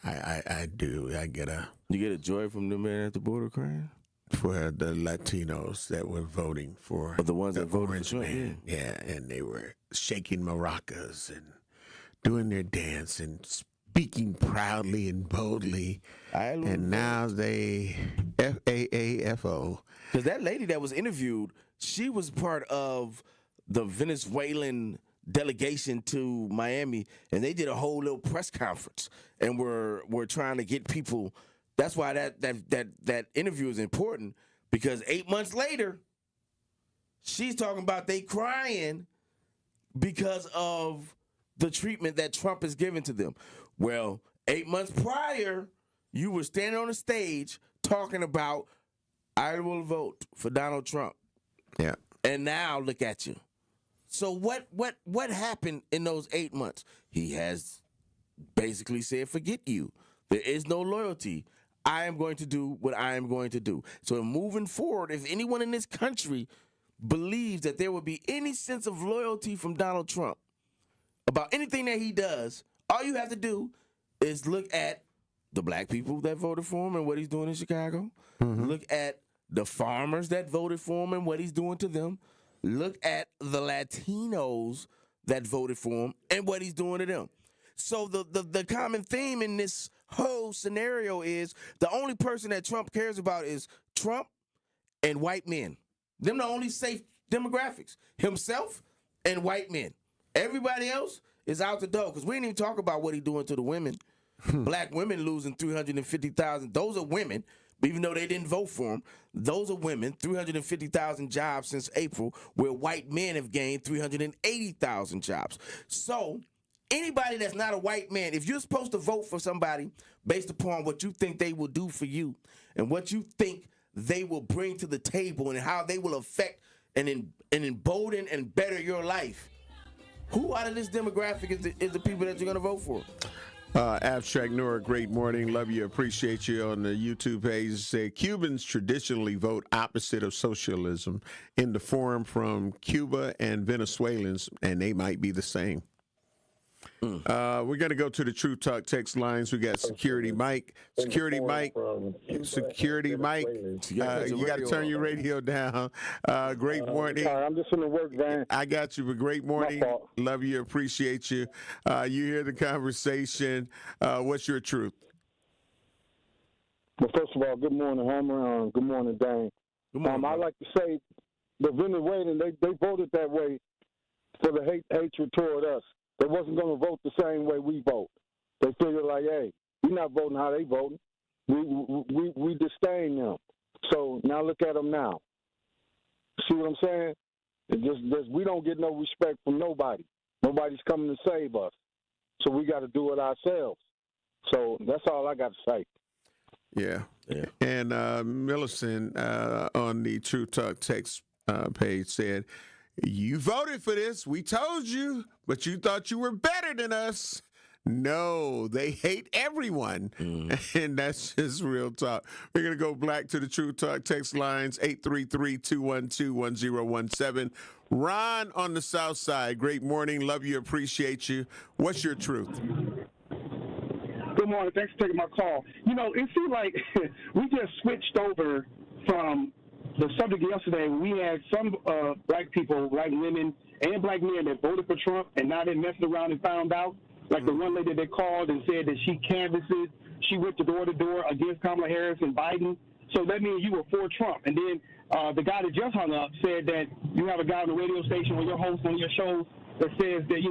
I do. You get a joy from the man at the border crying for the Latinos that were voting for the ones that voted for Trump. Yeah, and they were shaking maracas and doing their dance and speaking proudly and boldly, and now they FAAFO. Because that lady that was interviewed, she was part of the Venezuelan delegation to Miami, and they did a whole little press conference, and we're trying to get people. That's why that interview is important, because 8 months later, she's talking about they crying because of the treatment that Trump has given to them. Well, 8 months prior, you were standing on the stage talking about, I will vote for Donald Trump. Yeah. And now look at you. So what happened in those 8 months? He has basically said, forget you. There is no loyalty. I am going to do what I am going to do. So moving forward, if anyone in this country believes that there will be any sense of loyalty from Donald Trump about anything that he does, all you have to do is look at the black people that voted for him and what he's doing in Chicago. Look at the farmers that voted for him and what he's doing to them. Look at the Latinos that voted for him and what he's doing to them. So the common theme in this whole scenario is the only person that Trump cares about is Trump and white men. Them the only safe demographics. Himself and white men. Everybody else is out the door, because we didn't even talk about what he's doing to the women. Black women losing 350,000. Those are women, even though they didn't vote for him. Those are women. 350,000 jobs since April, where white men have gained 380,000 jobs. So anybody that's not a white man, if you're supposed to vote for somebody based upon what you think they will do for you and what you think they will bring to the table and how they will affect and embolden and better your life, who out of this demographic is the people that you're going to vote for? Abstract Nora, great morning. Love you. Appreciate you on the YouTube page. Say Cubans traditionally vote opposite of socialism in the forum from Cuba and Venezuelans, and they might be the same. We're going to go to the True Talk text lines. We got Security Mike. Security Mike. You got to turn your radio down. Great morning. Sorry, I'm just in the work van. I got you, but great morning. Love you. Appreciate you. You hear the conversation. What's your truth? Well, first of all, good morning, Homer. Good morning, Dane. Good morning. I like to say the Venezuelans, they voted that way for the hatred toward us. They wasn't going to vote the same way we vote. They figured like, hey, we're not voting how they voting. We disdain them. So now look at them now. See what I'm saying? We don't get no respect from nobody. Nobody's coming to save us. So we got to do it ourselves. So that's all I got to say. Yeah. And Millicent on the True Talk text page said, you voted for this. We told you, but you thought you were better than us. No, they hate everyone. And that's just real talk. We're going to go back to the True Talk text lines, 833-212-1017. Ron on the South Side. Great morning. Love you. Appreciate you. What's your truth? Good morning. Thanks for taking my call. It seems like we just switched over from the subject yesterday. We had some black people, black women, and black men that voted for Trump, and now they're messing around and found out. Like the one lady that called and said that she went door to door against Kamala Harris and Biden. So that means you were for Trump. And then the guy that just hung up said that you have a guy on the radio station or your host on your show that says that,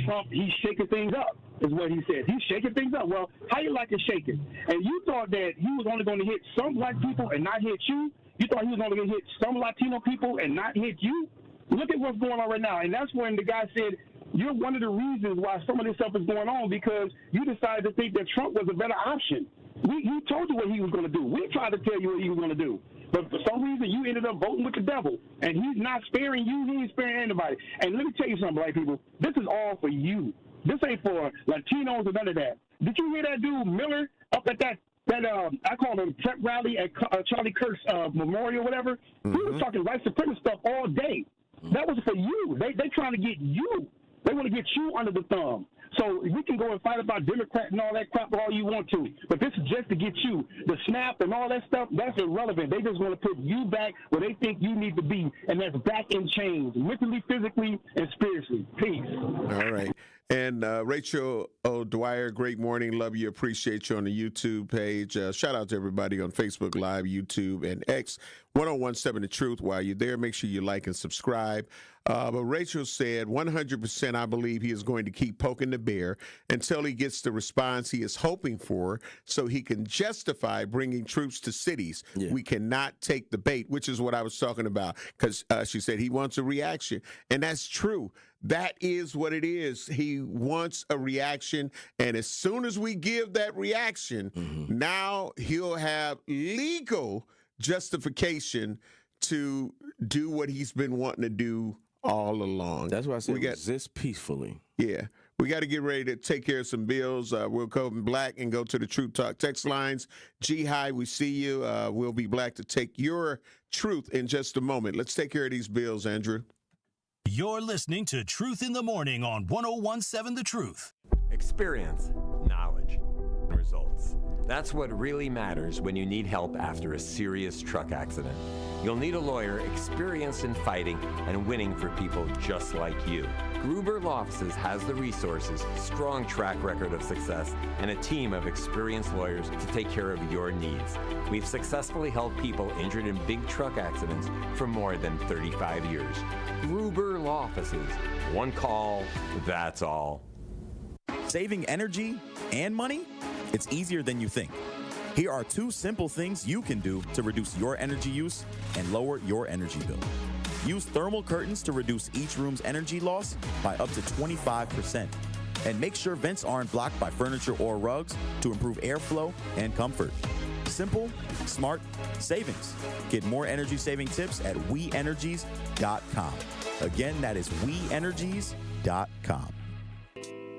Trump, he's shaking things up, is what he said. He's shaking things up. Well, how you like it shaking? And you thought that he was only going to hit some black people and not hit you? You thought he was only going to hit some Latino people and not hit you? Look at what's going on right now. And that's when the guy said, you're one of the reasons why some of this stuff is going on, because you decided to think that Trump was a better option. He told you what he was going to do. We tried to tell you what he was going to do. But for some reason, you ended up voting with the devil. And he's not sparing you. He ain't sparing anybody. And let me tell you something, black people. This is all for you. This ain't for Latinos or none of that. Did you hear that dude Miller up at that I call him prep rally at Charlie Kirk's memorial, whatever? He was talking white supremacist stuff all day. That was for you. They trying to get you. They want to get you under the thumb. So we can go and fight about Democrat and all that crap all you want to, but this is just to get you. The SNAP and all that stuff, that's irrelevant. They just want to put you back where they think you need to be, and that's back in chains, mentally, physically, and spiritually. Peace. All right. And Rachel O'Dwyer, great morning. Love you. Appreciate you on the YouTube page. Shout out to everybody on Facebook Live, YouTube, and X. 1017 The Truth. While you're there, make sure you like and subscribe. But Rachel said 100% I believe he is going to keep poking the bear until he gets the response he is hoping for so he can justify bringing troops to cities. Yeah. We cannot take the bait, which is what I was talking about, because she said he wants a reaction. And that's true. That is what it is. He wants a reaction. And as soon as we give that reaction, now he'll have legal justification to do what he's been wanting to do all along. That's why I said resist peacefully. Yeah. We got to get ready to take care of some bills. We'll go black and go to the True Talk text lines. G-High, we see you. We'll be black to take your truth in just a moment. Let's take care of these bills, Andrew. You're listening to Truth in the Morning on 1017 The Truth. Experience, knowledge, results. That's what really matters when you need help after a serious truck accident. You'll need a lawyer experienced in fighting and winning for people just like you. Gruber Law Offices has the resources, strong track record of success, and a team of experienced lawyers to take care of your needs. We've successfully helped people injured in big truck accidents for more than 35 years. Gruber Law Offices. One call, that's all. Saving energy and money? It's easier than you think. Here are 2 simple things you can do to reduce your energy use and lower your energy bill. Use thermal curtains to reduce each room's energy loss by up to 25%. And make sure vents aren't blocked by furniture or rugs to improve airflow and comfort. Simple, smart savings. Get more energy saving tips at WeEnergies.com. Again, that is WeEnergies.com.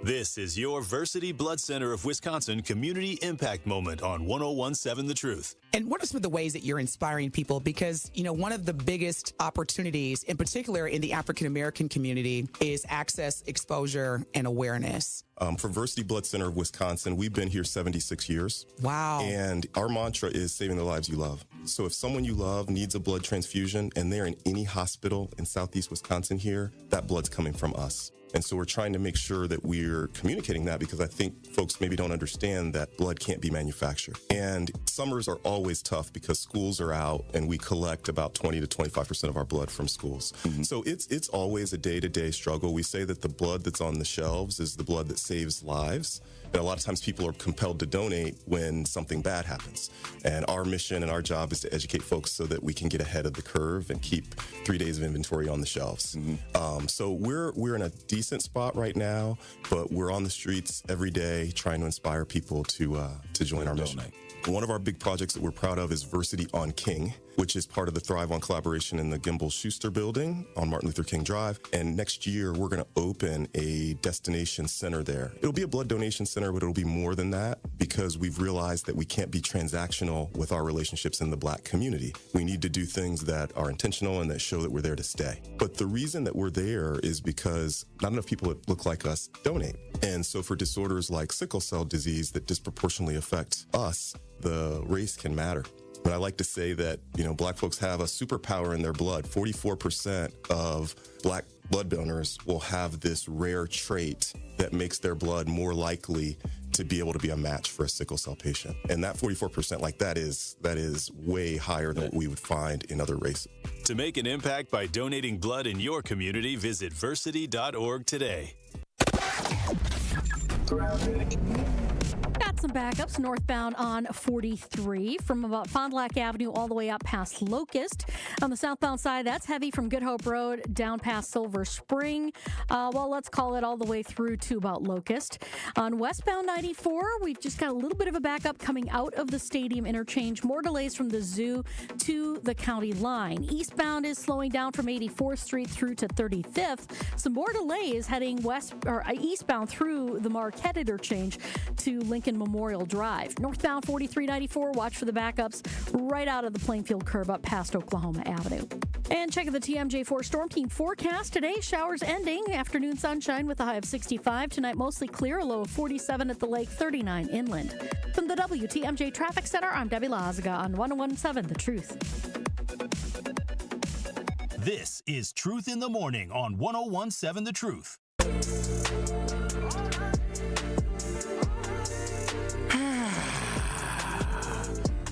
This is your Versity Blood Center of Wisconsin Community Impact Moment on 101.7 The Truth. And what are some of the ways that you're inspiring people? Because, you know, one of the biggest opportunities, in particular in the African-American community, is access, exposure, and awareness. For Versity Blood Center of Wisconsin, we've been here 76 years. Wow. And our mantra is saving the lives you love. So if someone you love needs a blood transfusion and they're in any hospital in Southeast Wisconsin here, that blood's coming from us. And so we're trying to make sure that we're communicating that, because I think folks maybe don't understand that blood can't be manufactured. And summers are always tough because schools are out and we collect about 20 to 25% of our blood from schools. Mm-hmm. So it's always a day-to-day struggle. We say that the blood that's on the shelves is the blood that saves lives. And a lot of times people are compelled to donate when something bad happens. And our mission and our job is to educate folks so that we can get ahead of the curve and keep 3 days of inventory on the shelves. Mm-hmm. So we're in a decent spot right now, but we're on the streets every day trying to inspire people to join our mission. One of our big projects that we're proud of is Versity on King, which is part of the Thrive On collaboration in the Gimbel Schuster building on Martin Luther King Drive. And next year, we're going to open a destination center there. It'll be a blood donation center, but it'll be more than that, because we've realized that we can't be transactional with our relationships in the Black community. We need to do things that are intentional and that show that we're there to stay. But the reason that we're there is because not enough people that look like us donate. And so for disorders like sickle cell disease that disproportionately affect us, the race can matter. But I like to say that, you know, Black folks have a superpower in their blood. 44% of Black blood donors will have this rare trait that makes their blood more likely to be able to be a match for a sickle cell patient. And that 44%, like that is way higher than what we would find in other races. To make an impact by donating blood in your community, visit versity.org today. Got some backups northbound on 43 from about Fond du Lac Avenue all the way up past Locust. On the southbound side, that's heavy from Good Hope Road down past Silver Spring. Well, let's call it all the way through to about Locust. On westbound 94, we've just got a little bit of a backup coming out of the stadium interchange. More delays from the zoo to the county line. Eastbound is slowing down from 84th Street through to 35th. Some more delays heading eastbound through the Marquette interchange to Lincoln Memorial Drive. Northbound 4394, watch for the backups right out of the Plainfield curve up past Oklahoma Avenue. And checking the TMJ4 Storm Team forecast today, showers ending, afternoon sunshine with a high of 65. Tonight mostly clear, a low of 47 at the lake, 39 inland. From the WTMJ Traffic Center, I'm Debbie Lazaga on 101.7 The Truth. This is Truth in the Morning on 101.7 The Truth.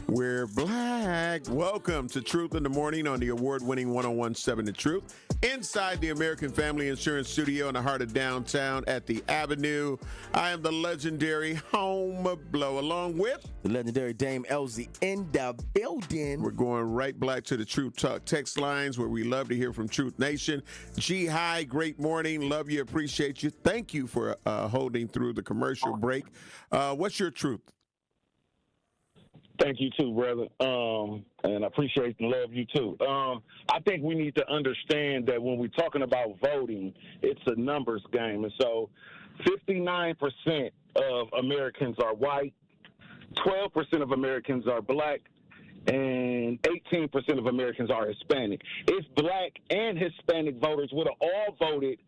We're Black. Welcome to Truth in the Morning on the award-winning 101.7 The Truth. Inside the American Family Insurance Studio in the heart of downtown at the Avenue, I am the legendary Home Blow, along with the legendary Dame Elsie in the building. We're going right back to the Truth Talk text lines, where we love to hear from Truth Nation. G Hi, great morning. Love you, appreciate you. Thank you for holding through the commercial break. What's your truth? Thank you too, brother. And I appreciate and love you too. I think we need to understand that when we're talking about voting, it's a numbers game. And so 59% of Americans are white, 12% of Americans are Black, and 18% of Americans are Hispanic. If Black and Hispanic voters would have all voted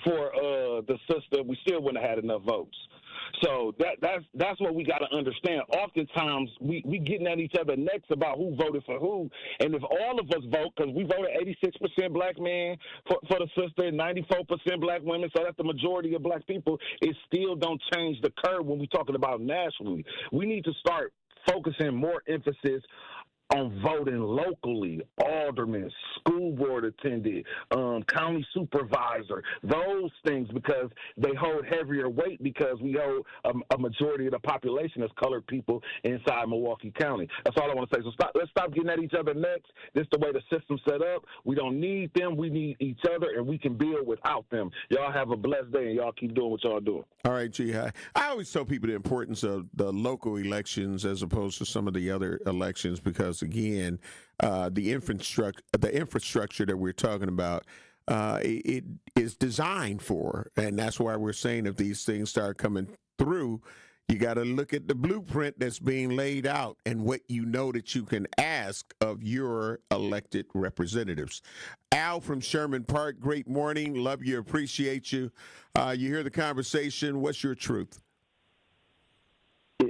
for the sister, we still wouldn't have had enough votes. So that's what we got to understand. Oftentimes, we getting at each other necks about who voted for who. And if all of us vote, because we voted 86% Black men for the sister, 94% Black women, so that's the majority of Black people, it still don't change the curve when we're talking about nationally. We need to start focusing more emphasis on voting locally, aldermen, school board attendant, county supervisor, those things, because they hold heavier weight, because we hold a majority of the population as colored people inside Milwaukee County. That's all I want to say. So let's stop getting at each other next. This is the way the system's set up. We don't need them. We need each other, and we can build without them. Y'all have a blessed day, and y'all keep doing what y'all doing. All right, G.I. I always tell people the importance of the local elections as opposed to some of the other elections, because again, the infrastructure that we're talking about, it is designed for. And that's why we're saying if these things start coming through, you got to look at the blueprint that's being laid out and what you know that you can ask of your elected representatives. Al from Sherman Park, great morning. Love you, appreciate you. You hear the conversation. What's your truth?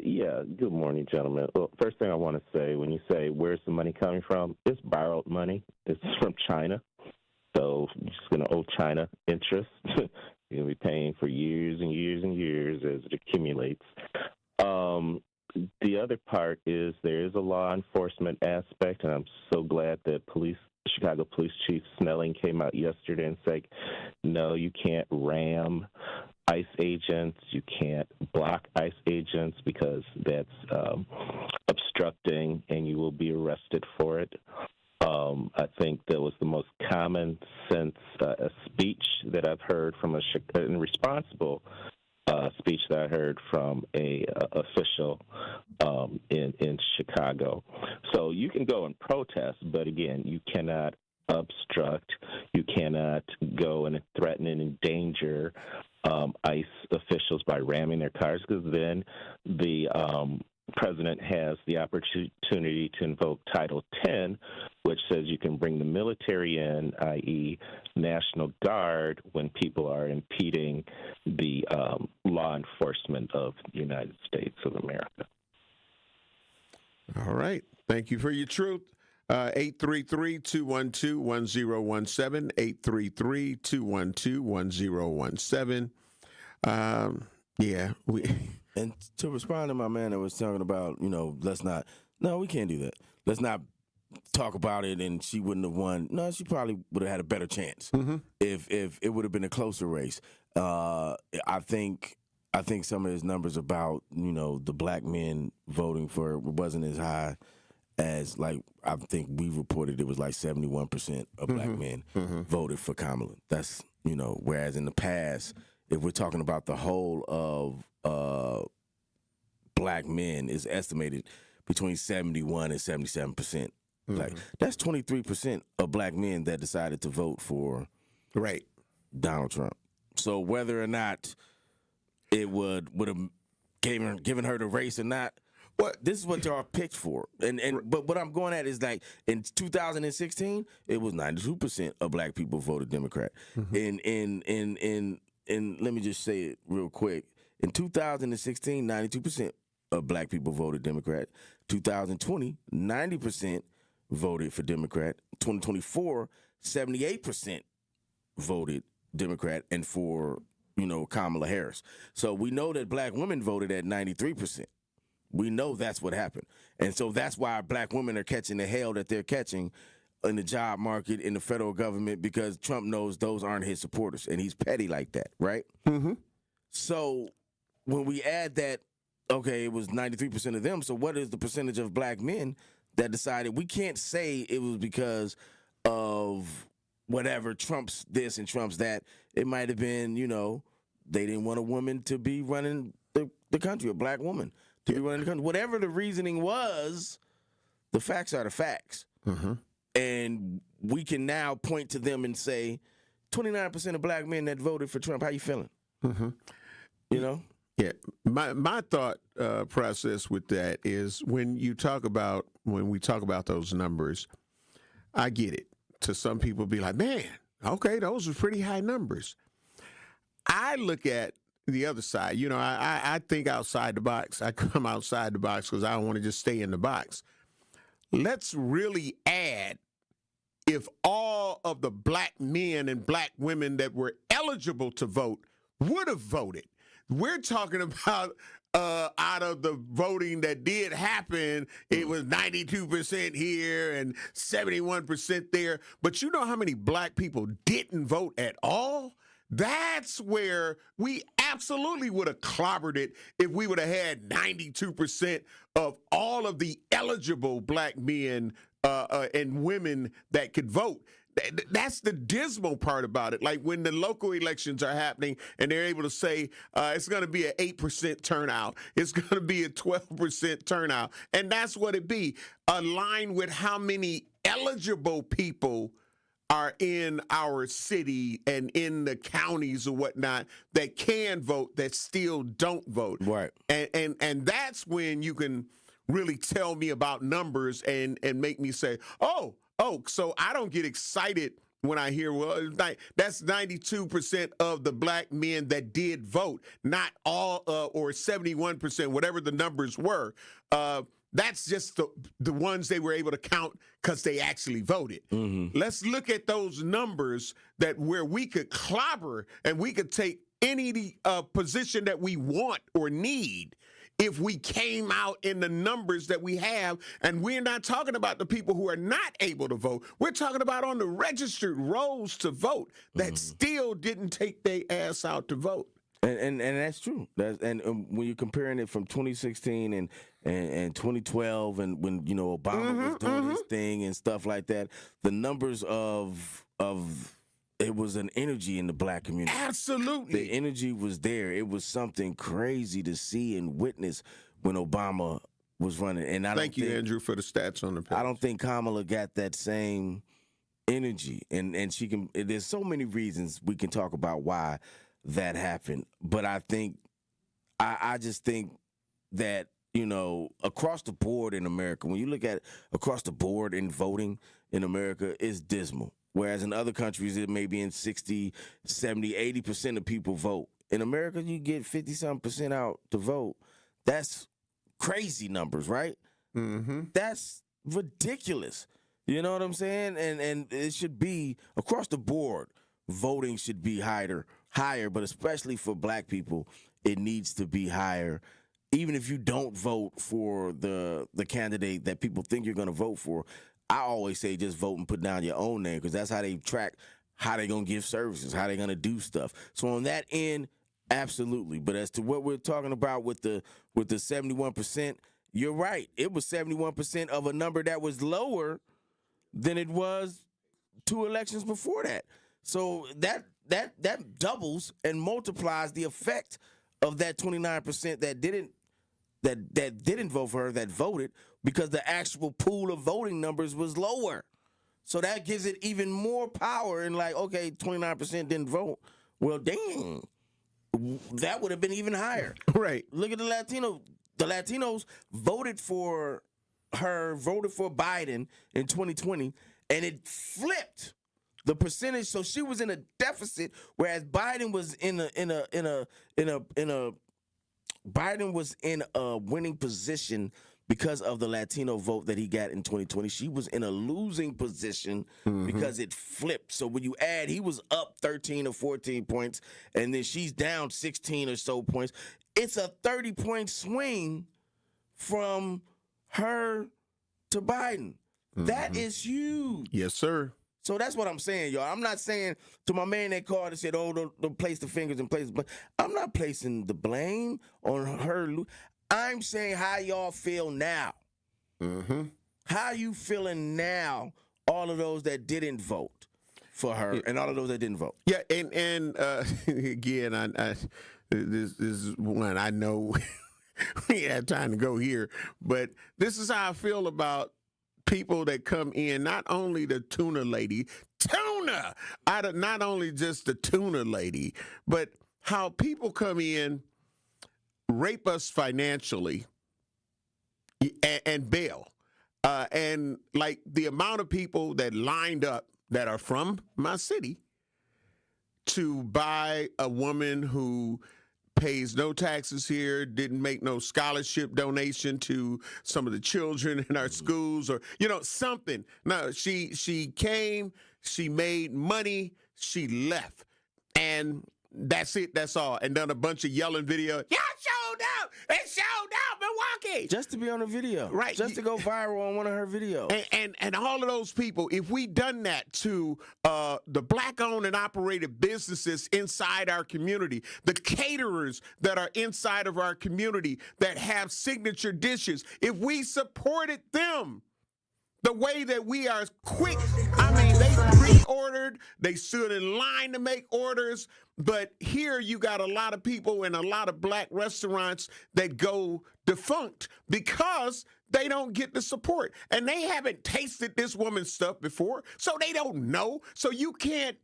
Yeah, good morning, gentlemen. Well, first thing I want to say, when you say where's the money coming from, it's borrowed money. It's from China. So you're just going to owe China interest. You're going to be paying for years and years and years as it accumulates. The other part is there is a law enforcement aspect, and I'm so glad that Chicago Police Chief Snelling came out yesterday and said, no, you can't ram ICE agents, you can't block ICE agents because that's obstructing and you will be arrested for it. I think that was the most common sense speech that I've heard from a responsible speech that I heard from a official in Chicago. So you can go and protest, but again, you cannot obstruct. You cannot go and threaten and endanger ICE officials by ramming their cars, because then the president has the opportunity to invoke Title 10, which says you can bring the military in, i.e. National Guard, when people are impeding the law enforcement of the United States of America. All right. Thank you for your truth. 833-212-1017, 833-212-1017. And to respond to my man that was talking about, we can't do that. Let's not talk about it and she wouldn't have won. No, she probably would have had a better chance if it would have been a closer race. I think some of his numbers about, the black men voting for it wasn't as high as, I think we reported it was like 71% of black men voted for Kamala. That's, whereas in the past, if we're talking about the whole of black men, is estimated between 71 and 77%. Like that's 23% of black men that decided to vote for Donald Trump. So whether or not it would have given her the race or not, this is what y'all picked for. But what I'm going at is like in 2016, it was 92% of black people voted Democrat. And let me just say it real quick. In 2016, 92% of black people voted Democrat. 2020, 90% voted for Democrat. 2024, 78% voted Democrat and for, Kamala Harris. So we know that black women voted at 93%. We know that's what happened. And so that's why black women are catching the hell that they're catching in the job market, in the federal government, because Trump knows those aren't his supporters, and he's petty like that, right? So when we add that, okay, it was 93% of them, so what is the percentage of black men that decided? We can't say it was because of whatever, Trump's this and Trump's that. It might have been, they didn't want a woman to be running the country, a black woman to be running the country. Whatever the reasoning was, the facts are the facts. And we can now point to them and say, 29% of black men that voted for Trump, how you feeling? Yeah. My thought process with that is when we talk about those numbers, I get it. To some people be like, man, okay, those are pretty high numbers. I look at the other side. I think outside the box. I come outside the box because I don't want to just stay in the box. Let's really add, if all of the black men and black women that were eligible to vote would have voted. We're talking about out of the voting that did happen, it was 92% here and 71% there. But you know how many black people didn't vote at all? That's where we absolutely would have clobbered it if we would have had 92% of all of the eligible black men and women that could vote. That's the dismal part about it. Like when the local elections are happening and they're able to say it's going to be an 8% turnout, it's going to be a 12% turnout, and that's what it be, aligned with how many eligible people are in our city and in the counties or whatnot that can vote that still don't vote. Right. And that's when you can really tell me about numbers and make me say, oh, so I don't get excited when I hear, well, that's 92% of the black men that did vote, not all or 71%, whatever the numbers were. That's just the ones they were able to count because they actually voted. Let's look at those numbers where we could clobber and we could take any position that we want or need if we came out in the numbers that we have. And we're not talking about the people who are not able to vote. We're talking about on the registered rolls to vote that still didn't take their ass out to vote. And that's true. And when you're comparing it from 2016 and 2012 and when, Obama was doing his thing and stuff like that, the numbers of it was an energy in the black community. Absolutely. The energy was there. It was something crazy to see and witness when Obama was running. And Thank you, Andrew, for the stats on the page. I don't think Kamala got that same energy. And she can. There's so many reasons we can talk about why that happened. But I think, I just think that, across the board in America, when you look at it across the board in voting in America, it's dismal. Whereas in other countries, it may be in 60, 70, 80% of people vote. In America, you get 50-something% out to vote. That's crazy numbers, right? That's ridiculous. You know what I'm saying? And it should be, across the board, voting should be higher, but especially for black people, it needs to be higher. Even if you don't vote for the candidate that people think you're going to vote for, I always say just vote and put down your own name, because that's how they track how they're going to give services, how they're going to do stuff. So on that end, absolutely. But as to what we're talking about with the 71%, you're right. It was 71% of a number that was lower than it was 2 elections before that. So that doubles and multiplies the effect of that 29% that didn't vote for her, that voted, because the actual pool of voting numbers was lower. So that gives it even more power. And like, okay, 29% didn't vote. Well, dang, that would have been even higher. Right. Look at the Latino. The Latinos voted for her, voted for Biden in 2020, and it flipped the percentage. So she was in a deficit, whereas Biden was Biden was in a winning position because of the Latino vote that he got in 2020. She was in a losing position because it flipped. So when you add, he was up 13 or 14 points, and then she's down 16 or so points. It's a 30-point swing from her to Biden. That is huge. Yes, sir. So that's what I'm saying, y'all. I'm not saying to my man that called and said, oh, don't place the fingers and place the blame. I'm not placing the blame on her. I'm saying how y'all feel now. How you feeling now, all of those that didn't vote for her and all of those that didn't vote? Yeah, and again, this is one I know we had time to go here, but this is how I feel about people that come in, not only the tuna lady, not only just the tuna lady, but how people come in, rape us financially, and bail. And like the amount of people that lined up that are from my city to buy a woman who pays no taxes here, didn't make no scholarship donation to some of the children in our schools, or something. No, she came, she made money, she left, and that's it. That's all. And done a bunch of yelling video. Y'all showed up. It showed up, Milwaukee. Just to be on a video, right? Just to go viral on one of her videos. And all of those people, if we done that to the black-owned and operated businesses inside our community, the caterers that are inside of our community that have signature dishes, if we supported them the way that we are quick, I mean, they pre-ordered, they stood in line to make orders, but here you got a lot of people in a lot of black restaurants that go defunct because they don't get the support. And they haven't tasted this woman's stuff before, so they don't know. So you can't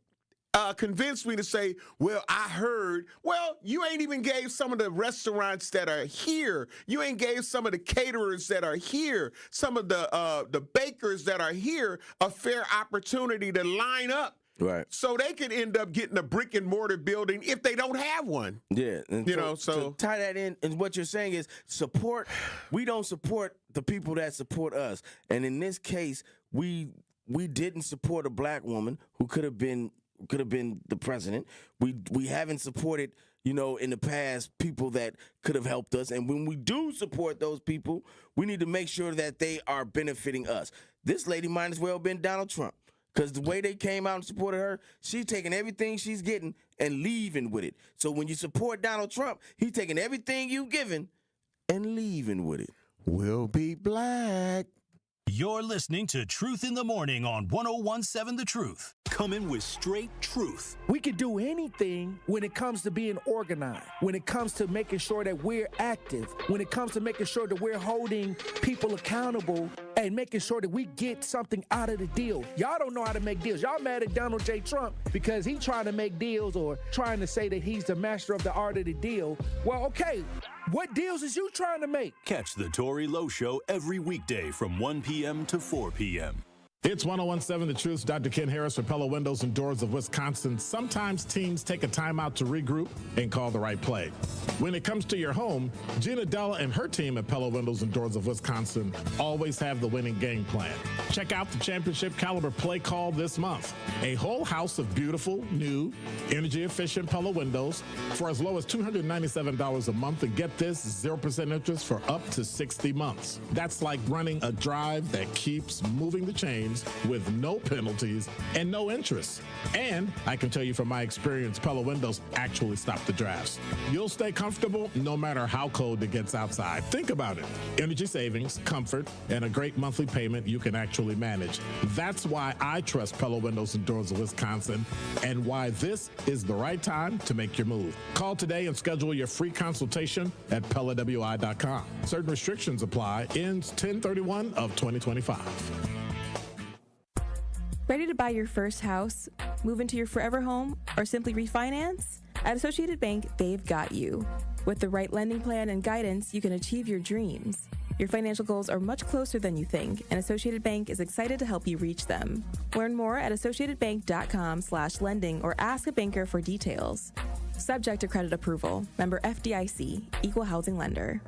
convince me to say, well, I heard. Well, you ain't even gave some of the restaurants that are here. You ain't gave some of the caterers that are here, some of the bakers that are here a fair opportunity to line up. Right. So they could end up getting a brick and mortar building if they don't have one. Yeah. And so to tie that in, and what you're saying is support. We don't support the people that support us. And in this case, we didn't support a black woman who could have been the president. We haven't supported, in the past, people that could have helped us. And when we do support those people, we need to make sure that they are benefiting us. This lady might as well have been Donald Trump. Because the way they came out and supported her, she's taking everything she's getting and leaving with it. So when you support Donald Trump, he's taking everything you've given and leaving with it. We'll be black. You're listening to Truth in the Morning on 101.7 The Truth. Coming with straight truth. We can do anything when it comes to being organized, when it comes to making sure that we're active, when it comes to making sure that we're holding people accountable and making sure that we get something out of the deal. Y'all don't know how to make deals. Y'all mad at Donald J. Trump because he's trying to make deals or trying to say that he's the master of the art of the deal. Well, okay, what deals is you trying to make? Catch the Tory Lowe Show every weekday from 1 p.m. to 4 p.m. It's 101.7 The Truth's Dr. Ken Harris for Pella Windows and Doors of Wisconsin. Sometimes teams take a timeout to regroup and call the right play. When it comes to your home, Gina Della and her team at Pella Windows and Doors of Wisconsin always have the winning game plan. Check out the championship caliber play call this month. A whole house of beautiful, new, energy-efficient Pella windows for as low as $297 a month, and get this, 0% interest for up to 60 months. That's like running a drive that keeps moving the chains with no penalties and no interest. And I can tell you from my experience, Pella windows actually stop the drafts. You'll stay comfortable no matter how cold it gets outside. Think about it. Energy savings, comfort, and a great monthly payment you can actually manage. That's why I trust Pella Windows and Doors of Wisconsin, and why this is the right time to make your move. Call today and schedule your free consultation at PellaWI.com. Certain restrictions apply. Ends 10/31 of 2025. Ready to buy your first house, move into your forever home, or simply refinance? At Associated Bank, they've got you. With the right lending plan and guidance, you can achieve your dreams. Your financial goals are much closer than you think, and Associated Bank is excited to help you reach them. Learn more at associatedbank.com/lending or ask a banker for details. Subject to credit approval. Member FDIC. Equal housing lender.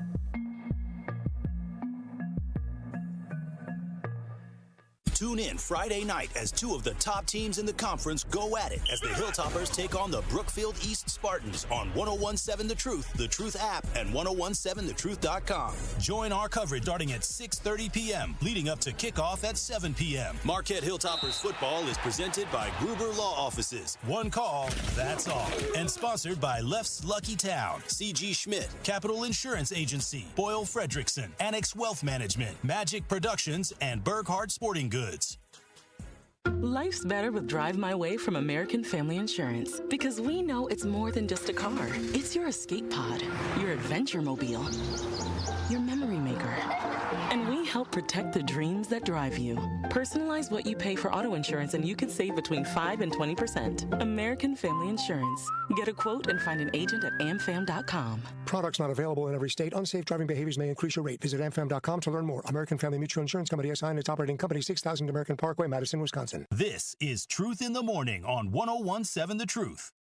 Tune in Friday night as two of the top teams in the conference go at it as the Hilltoppers take on the Brookfield East Spartans on 101.7 The Truth, The Truth app, and 101.7thetruth.com. Join our coverage starting at 6:30 p.m., leading up to kickoff at 7 p.m. Marquette Hilltoppers football is presented by Gruber Law Offices. One call, that's all. And sponsored by Left's Lucky Town, C.G. Schmidt, Capital Insurance Agency, Boyle Fredrickson, Annex Wealth Management, Magic Productions, and Burghardt Sporting Goods. Life's better with Drive My Way from American Family Insurance, because we know it's more than just a car. It's your escape pod, your adventure mobile, your memory maker. And we help protect the dreams that drive you. Personalize what you pay for auto insurance and you could save between 5 and 20%. American Family Insurance. Get a quote and find an agent at amfam.com. Products not available in every state. Unsafe driving behaviors may increase your rate. Visit amfam.com to learn more. American Family Mutual Insurance Company, SI, and its operating company, 6000 American Parkway, Madison, Wisconsin. This is Truth in the Morning on 101.7 The Truth.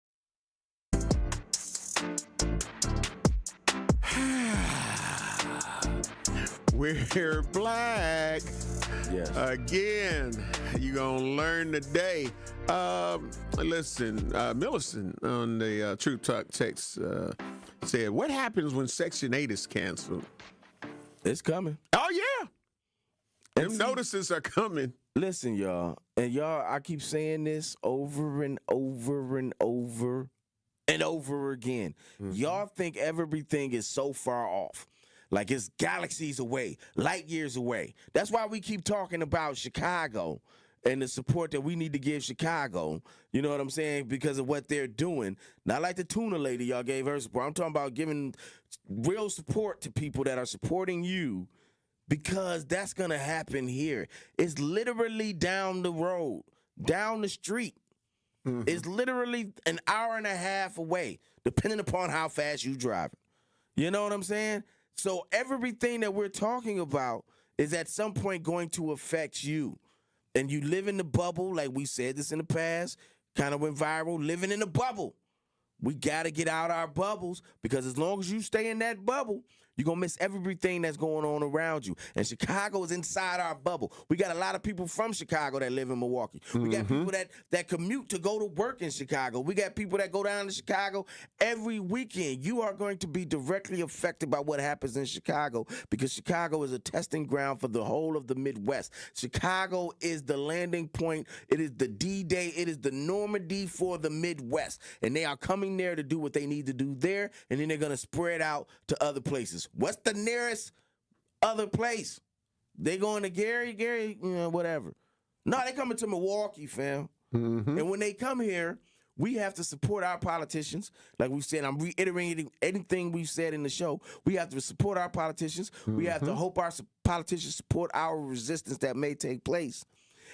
We're black. Yes. Again, you're going to learn today. Listen, Millicent on the True Talk text said, what happens when Section 8 is canceled? It's coming. Oh, yeah. Them notices are coming. Listen, y'all. And y'all, I keep saying this over and over and over and over again. Mm-hmm. Y'all think everything is so far off. Like it's galaxies away, light years away. That's why we keep talking about Chicago and the support that we need to give Chicago. You know what I'm saying? Because of what they're doing. Not like the tuna lady y'all gave her support. I'm talking about giving real support to people that are supporting you because that's going to happen here. It's literally down the road, down the street. It's literally an hour and a half away, depending upon how fast you drive. You know what I'm saying? So everything that we're talking about is at some point going to affect you. And you live in the bubble, like we said this in the past, kind of went viral, living in a bubble. We got to get out our bubbles, because as long as you stay in that bubble, you're going to miss everything that's going on around you. And Chicago is inside our bubble. We got a lot of people from Chicago that live in Milwaukee. We got people that commute to go to work in Chicago. We got people that go down to Chicago every weekend. You are going to be directly affected by what happens in Chicago, because Chicago is a testing ground for the whole of the Midwest. Chicago is the landing point. It is the D-Day. It is the Normandy for the Midwest. And they are coming there to do what they need to do there, and then they're going to spread out to other places. What's the nearest other place? They going to Gary, whatever. No, they coming to Milwaukee, fam. And when they come here, we have to support our politicians. Like we said, I'm reiterating anything we've said in the show. We have to support our politicians. We have to hope our politicians support our resistance that may take place.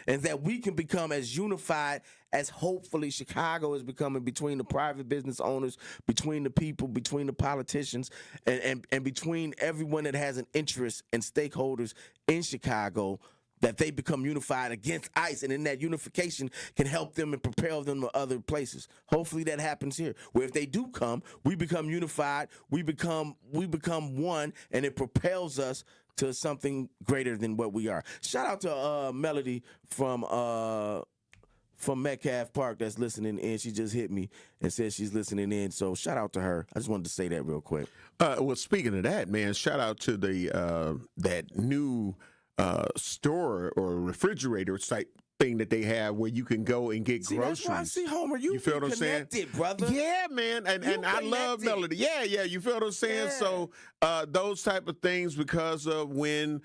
And that we can become as unified as hopefully Chicago is becoming, between the private business owners, between the people, between the politicians, and between everyone that has an interest and stakeholders in Chicago, that they become unified against ICE. And then that unification can help them and propel them to other places. Hopefully that happens here, where if they do come, we become unified, we become one, and it propels us to something greater than what we are. Shout out to Melody from Metcalf Park that's listening in. She just hit me and said she's listening in. So shout out to her. I just wanted to say that real quick. Well, speaking of that, man, shout out to the that new store or refrigerator type thing that they have where you can go and get groceries. That's why I see, Homer, you feel what I'm saying, brother. Yeah, man, and I love Melody. Yeah, you feel what I'm saying. Yeah. So those type of things, because of when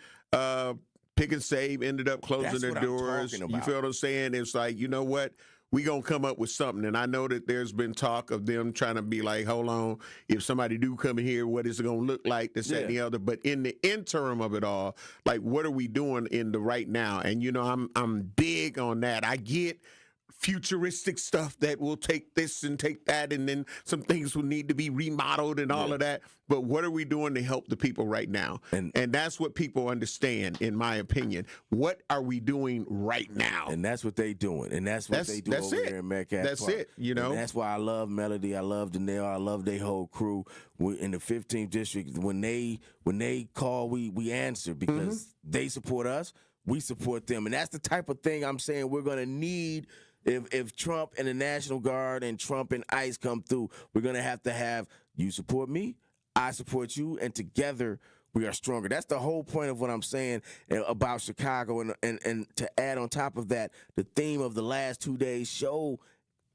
Pick and Save ended up closing their doors. You feel what I'm saying? It's like, you know what? We gonna come up with something. And I know that there's been talk of them trying to be like, hold on, if somebody do come in here, what is it gonna look like, this, that, and the other. But in the interim of it all, like, what are we doing in the right now? And I'm big on that. I get futuristic stuff that will take this and take that, and then some things will need to be remodeled and all of that. But what are we doing to help the people right now? And that's what people understand, in my opinion. What are we doing right now? And that's what they doing. And that's what they do over there in Metcalf Park. That's it, And that's why I love Melody. I love Danelle. I love their whole crew. In the 15th district, when they call, we answer, because they support us, we support them. And that's the type of thing I'm saying we're going to need. If Trump and the National Guard and Trump and ICE come through, we're going to have you support me, I support you, and together we are stronger. That's the whole point of what I'm saying about Chicago. And to add on top of that, the theme of the last 2 days show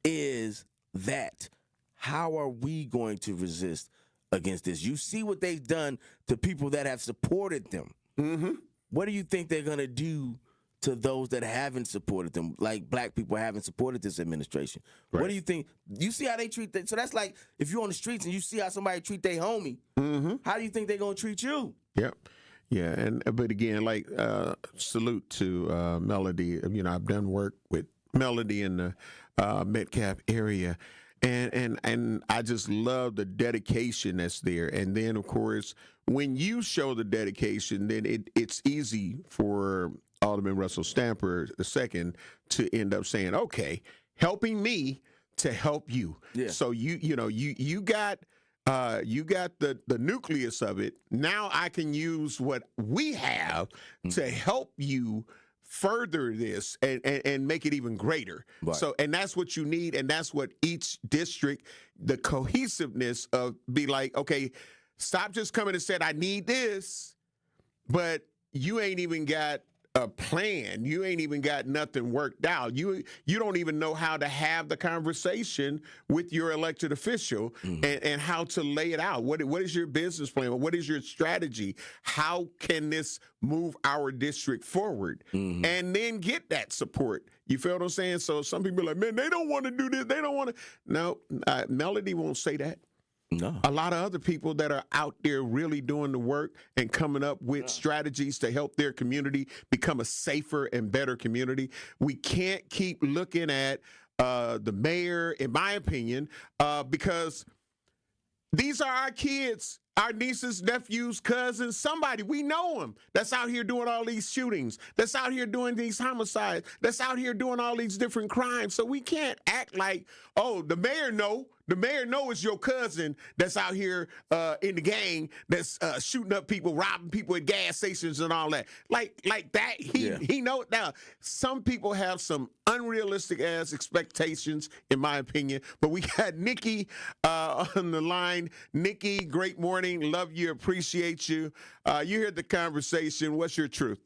is that how are we going to resist against this? You see what they've done to people that have supported them. What do you think they're going to do to those that haven't supported them, like black people haven't supported this administration? Right. What do you think? You see how they treat them? So that's like if you're on the streets and you see how somebody treat their homie, how do you think they're going to treat you? Yep. Yeah, but again, like, salute to Melody. I've done work with Melody in the Metcalf area, and I just love the dedication that's there. And then, of course, when you show the dedication, then it's easy for Alderman Russell Stamper II to end up saying, okay, helping me to help you. Yeah. So you got the nucleus of it. Now I can use what we have to help you further this and make it even greater. Right. So, and that's what you need, and that's what each district, the cohesiveness of, be like, okay, stop just coming and said, I need this, but you ain't even got a plan. You ain't even got nothing worked out. You don't even know how to have the conversation with your elected official and how to lay it out. What is your business plan? What is your strategy? How can this move our district forward? And then get that support. You feel what I'm saying? So some people are like, man, they don't want to do this. They don't want to. No, Melody won't say that. No. A lot of other people that are out there really doing the work and coming up with strategies to help their community become a safer and better community. We can't keep looking at the mayor, in my opinion, because these are our kids, our nieces, nephews, cousins, somebody, we know them, that's out here doing all these shootings, that's out here doing these homicides, that's out here doing all these different crimes. So we can't act like, oh, the mayor know is your cousin that's out here in the gang that's shooting up people, robbing people at gas stations and all that. Like that, he know it. Now, some people have some unrealistic ass expectations, in my opinion, but we got Nikki on the line. Nikki, great morning. Love you, appreciate you. You heard the conversation. What's your truth?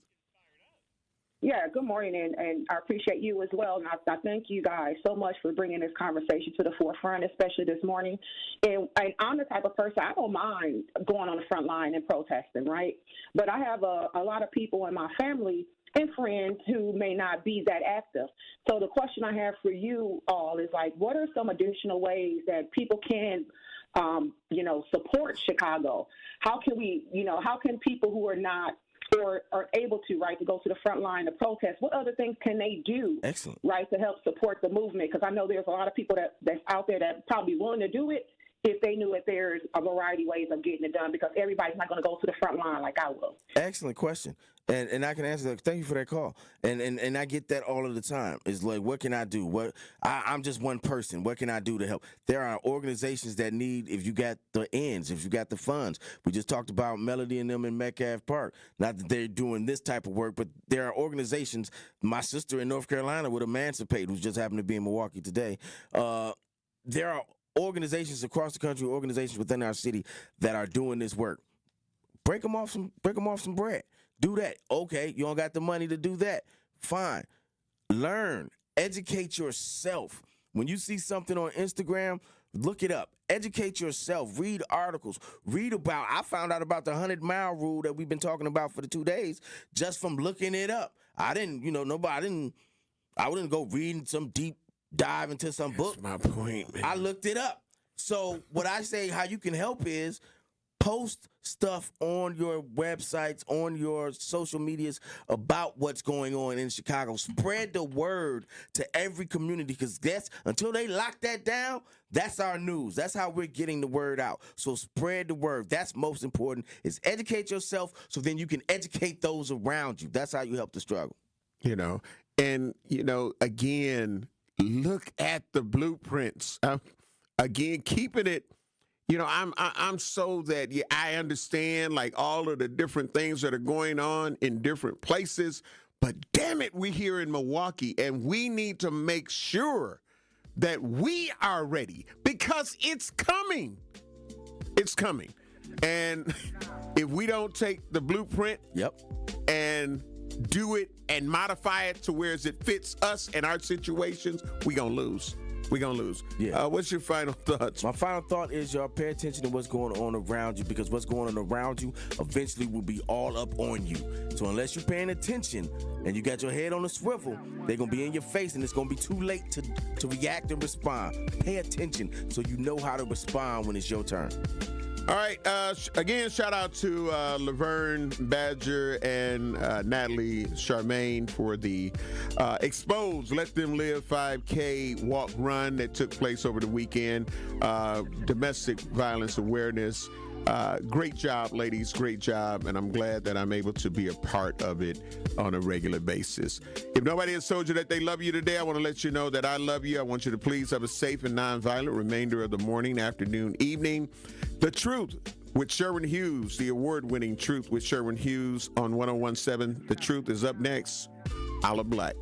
Yeah, good morning, and I appreciate you as well. And I thank you guys so much for bringing this conversation to the forefront, especially this morning. And I'm the type of person, I don't mind going on the front line and protesting, right? But I have a lot of people in my family and friends who may not be that active. So the question I have for you all is, like, what are some additional ways that people can support Chicago? How can we, how can people who are not or are able to, right, to go to the front line to protest, what other things can they do, excellent, right, to help support the movement? Because I know there's a lot of people that's out there that probably willing to do it if they knew that there's a variety of ways of getting it done, because everybody's not going to go to the front line like I will. Excellent question. And I can answer that. Thank you for that call. And I get that all of the time. It's like, what can I do? I'm just one person. What can I do to help? There are organizations that need, if you got the ends, if you got the funds. We just talked about Melody and them in Metcalf Park. Not that they're doing this type of work, but there are organizations. My sister in North Carolina would Emancipate, who's just happened to be in Milwaukee today. There are organizations across the country, organizations within our city that are doing this work. Break them off some bread. Do that. Okay, you don't got the money to do that. Fine. Learn. Educate yourself. When you see something on Instagram, look it up. Educate yourself. Read articles. I found out about the 100-mile rule that we've been talking about for the 2 days just from looking it up. I wouldn't go reading some deep dive into some book. That's my point, man. I looked it up. So what I say, how you can help is post stuff on your websites, on your social medias about what's going on in Chicago. Spread the word to every community, because until they lock that down, that's our news. That's how we're getting the word out. So spread the word. That's most important, is educate yourself so then you can educate those around you. That's how you help the struggle. Again, look at the blueprints. Again, keeping it. I'm so that I understand like all of the different things that are going on in different places, but damn it, we're here in Milwaukee, and we need to make sure that we are ready, because it's coming. It's coming. And if we don't take the blueprint and do it and modify it to where it fits us and our situations, we're going to lose. We're going to lose. Yeah. What's your final thoughts? My final thought is, y'all pay attention to what's going on around you, because what's going on around you eventually will be all up on you. So unless you're paying attention and you got your head on a swivel, they're going to be in your face, and it's going to be too late to react and respond. Pay attention so you know how to respond when it's your turn. All right. Again, shout out to Laverne Badger and Natalie Charmaine for the Exposed Let Them Live 5K walk run that took place over the weekend. Domestic violence awareness. Great job, ladies. Great job. And I'm glad that I'm able to be a part of it on a regular basis. If nobody has told you that they love you today, I want to let you know that I love you. I want you to please have a safe and nonviolent remainder of the morning, afternoon, evening. The Truth with Sherwin Hughes, the award-winning Truth with Sherwin Hughes on 101.7. The Truth is up next. Holla Black.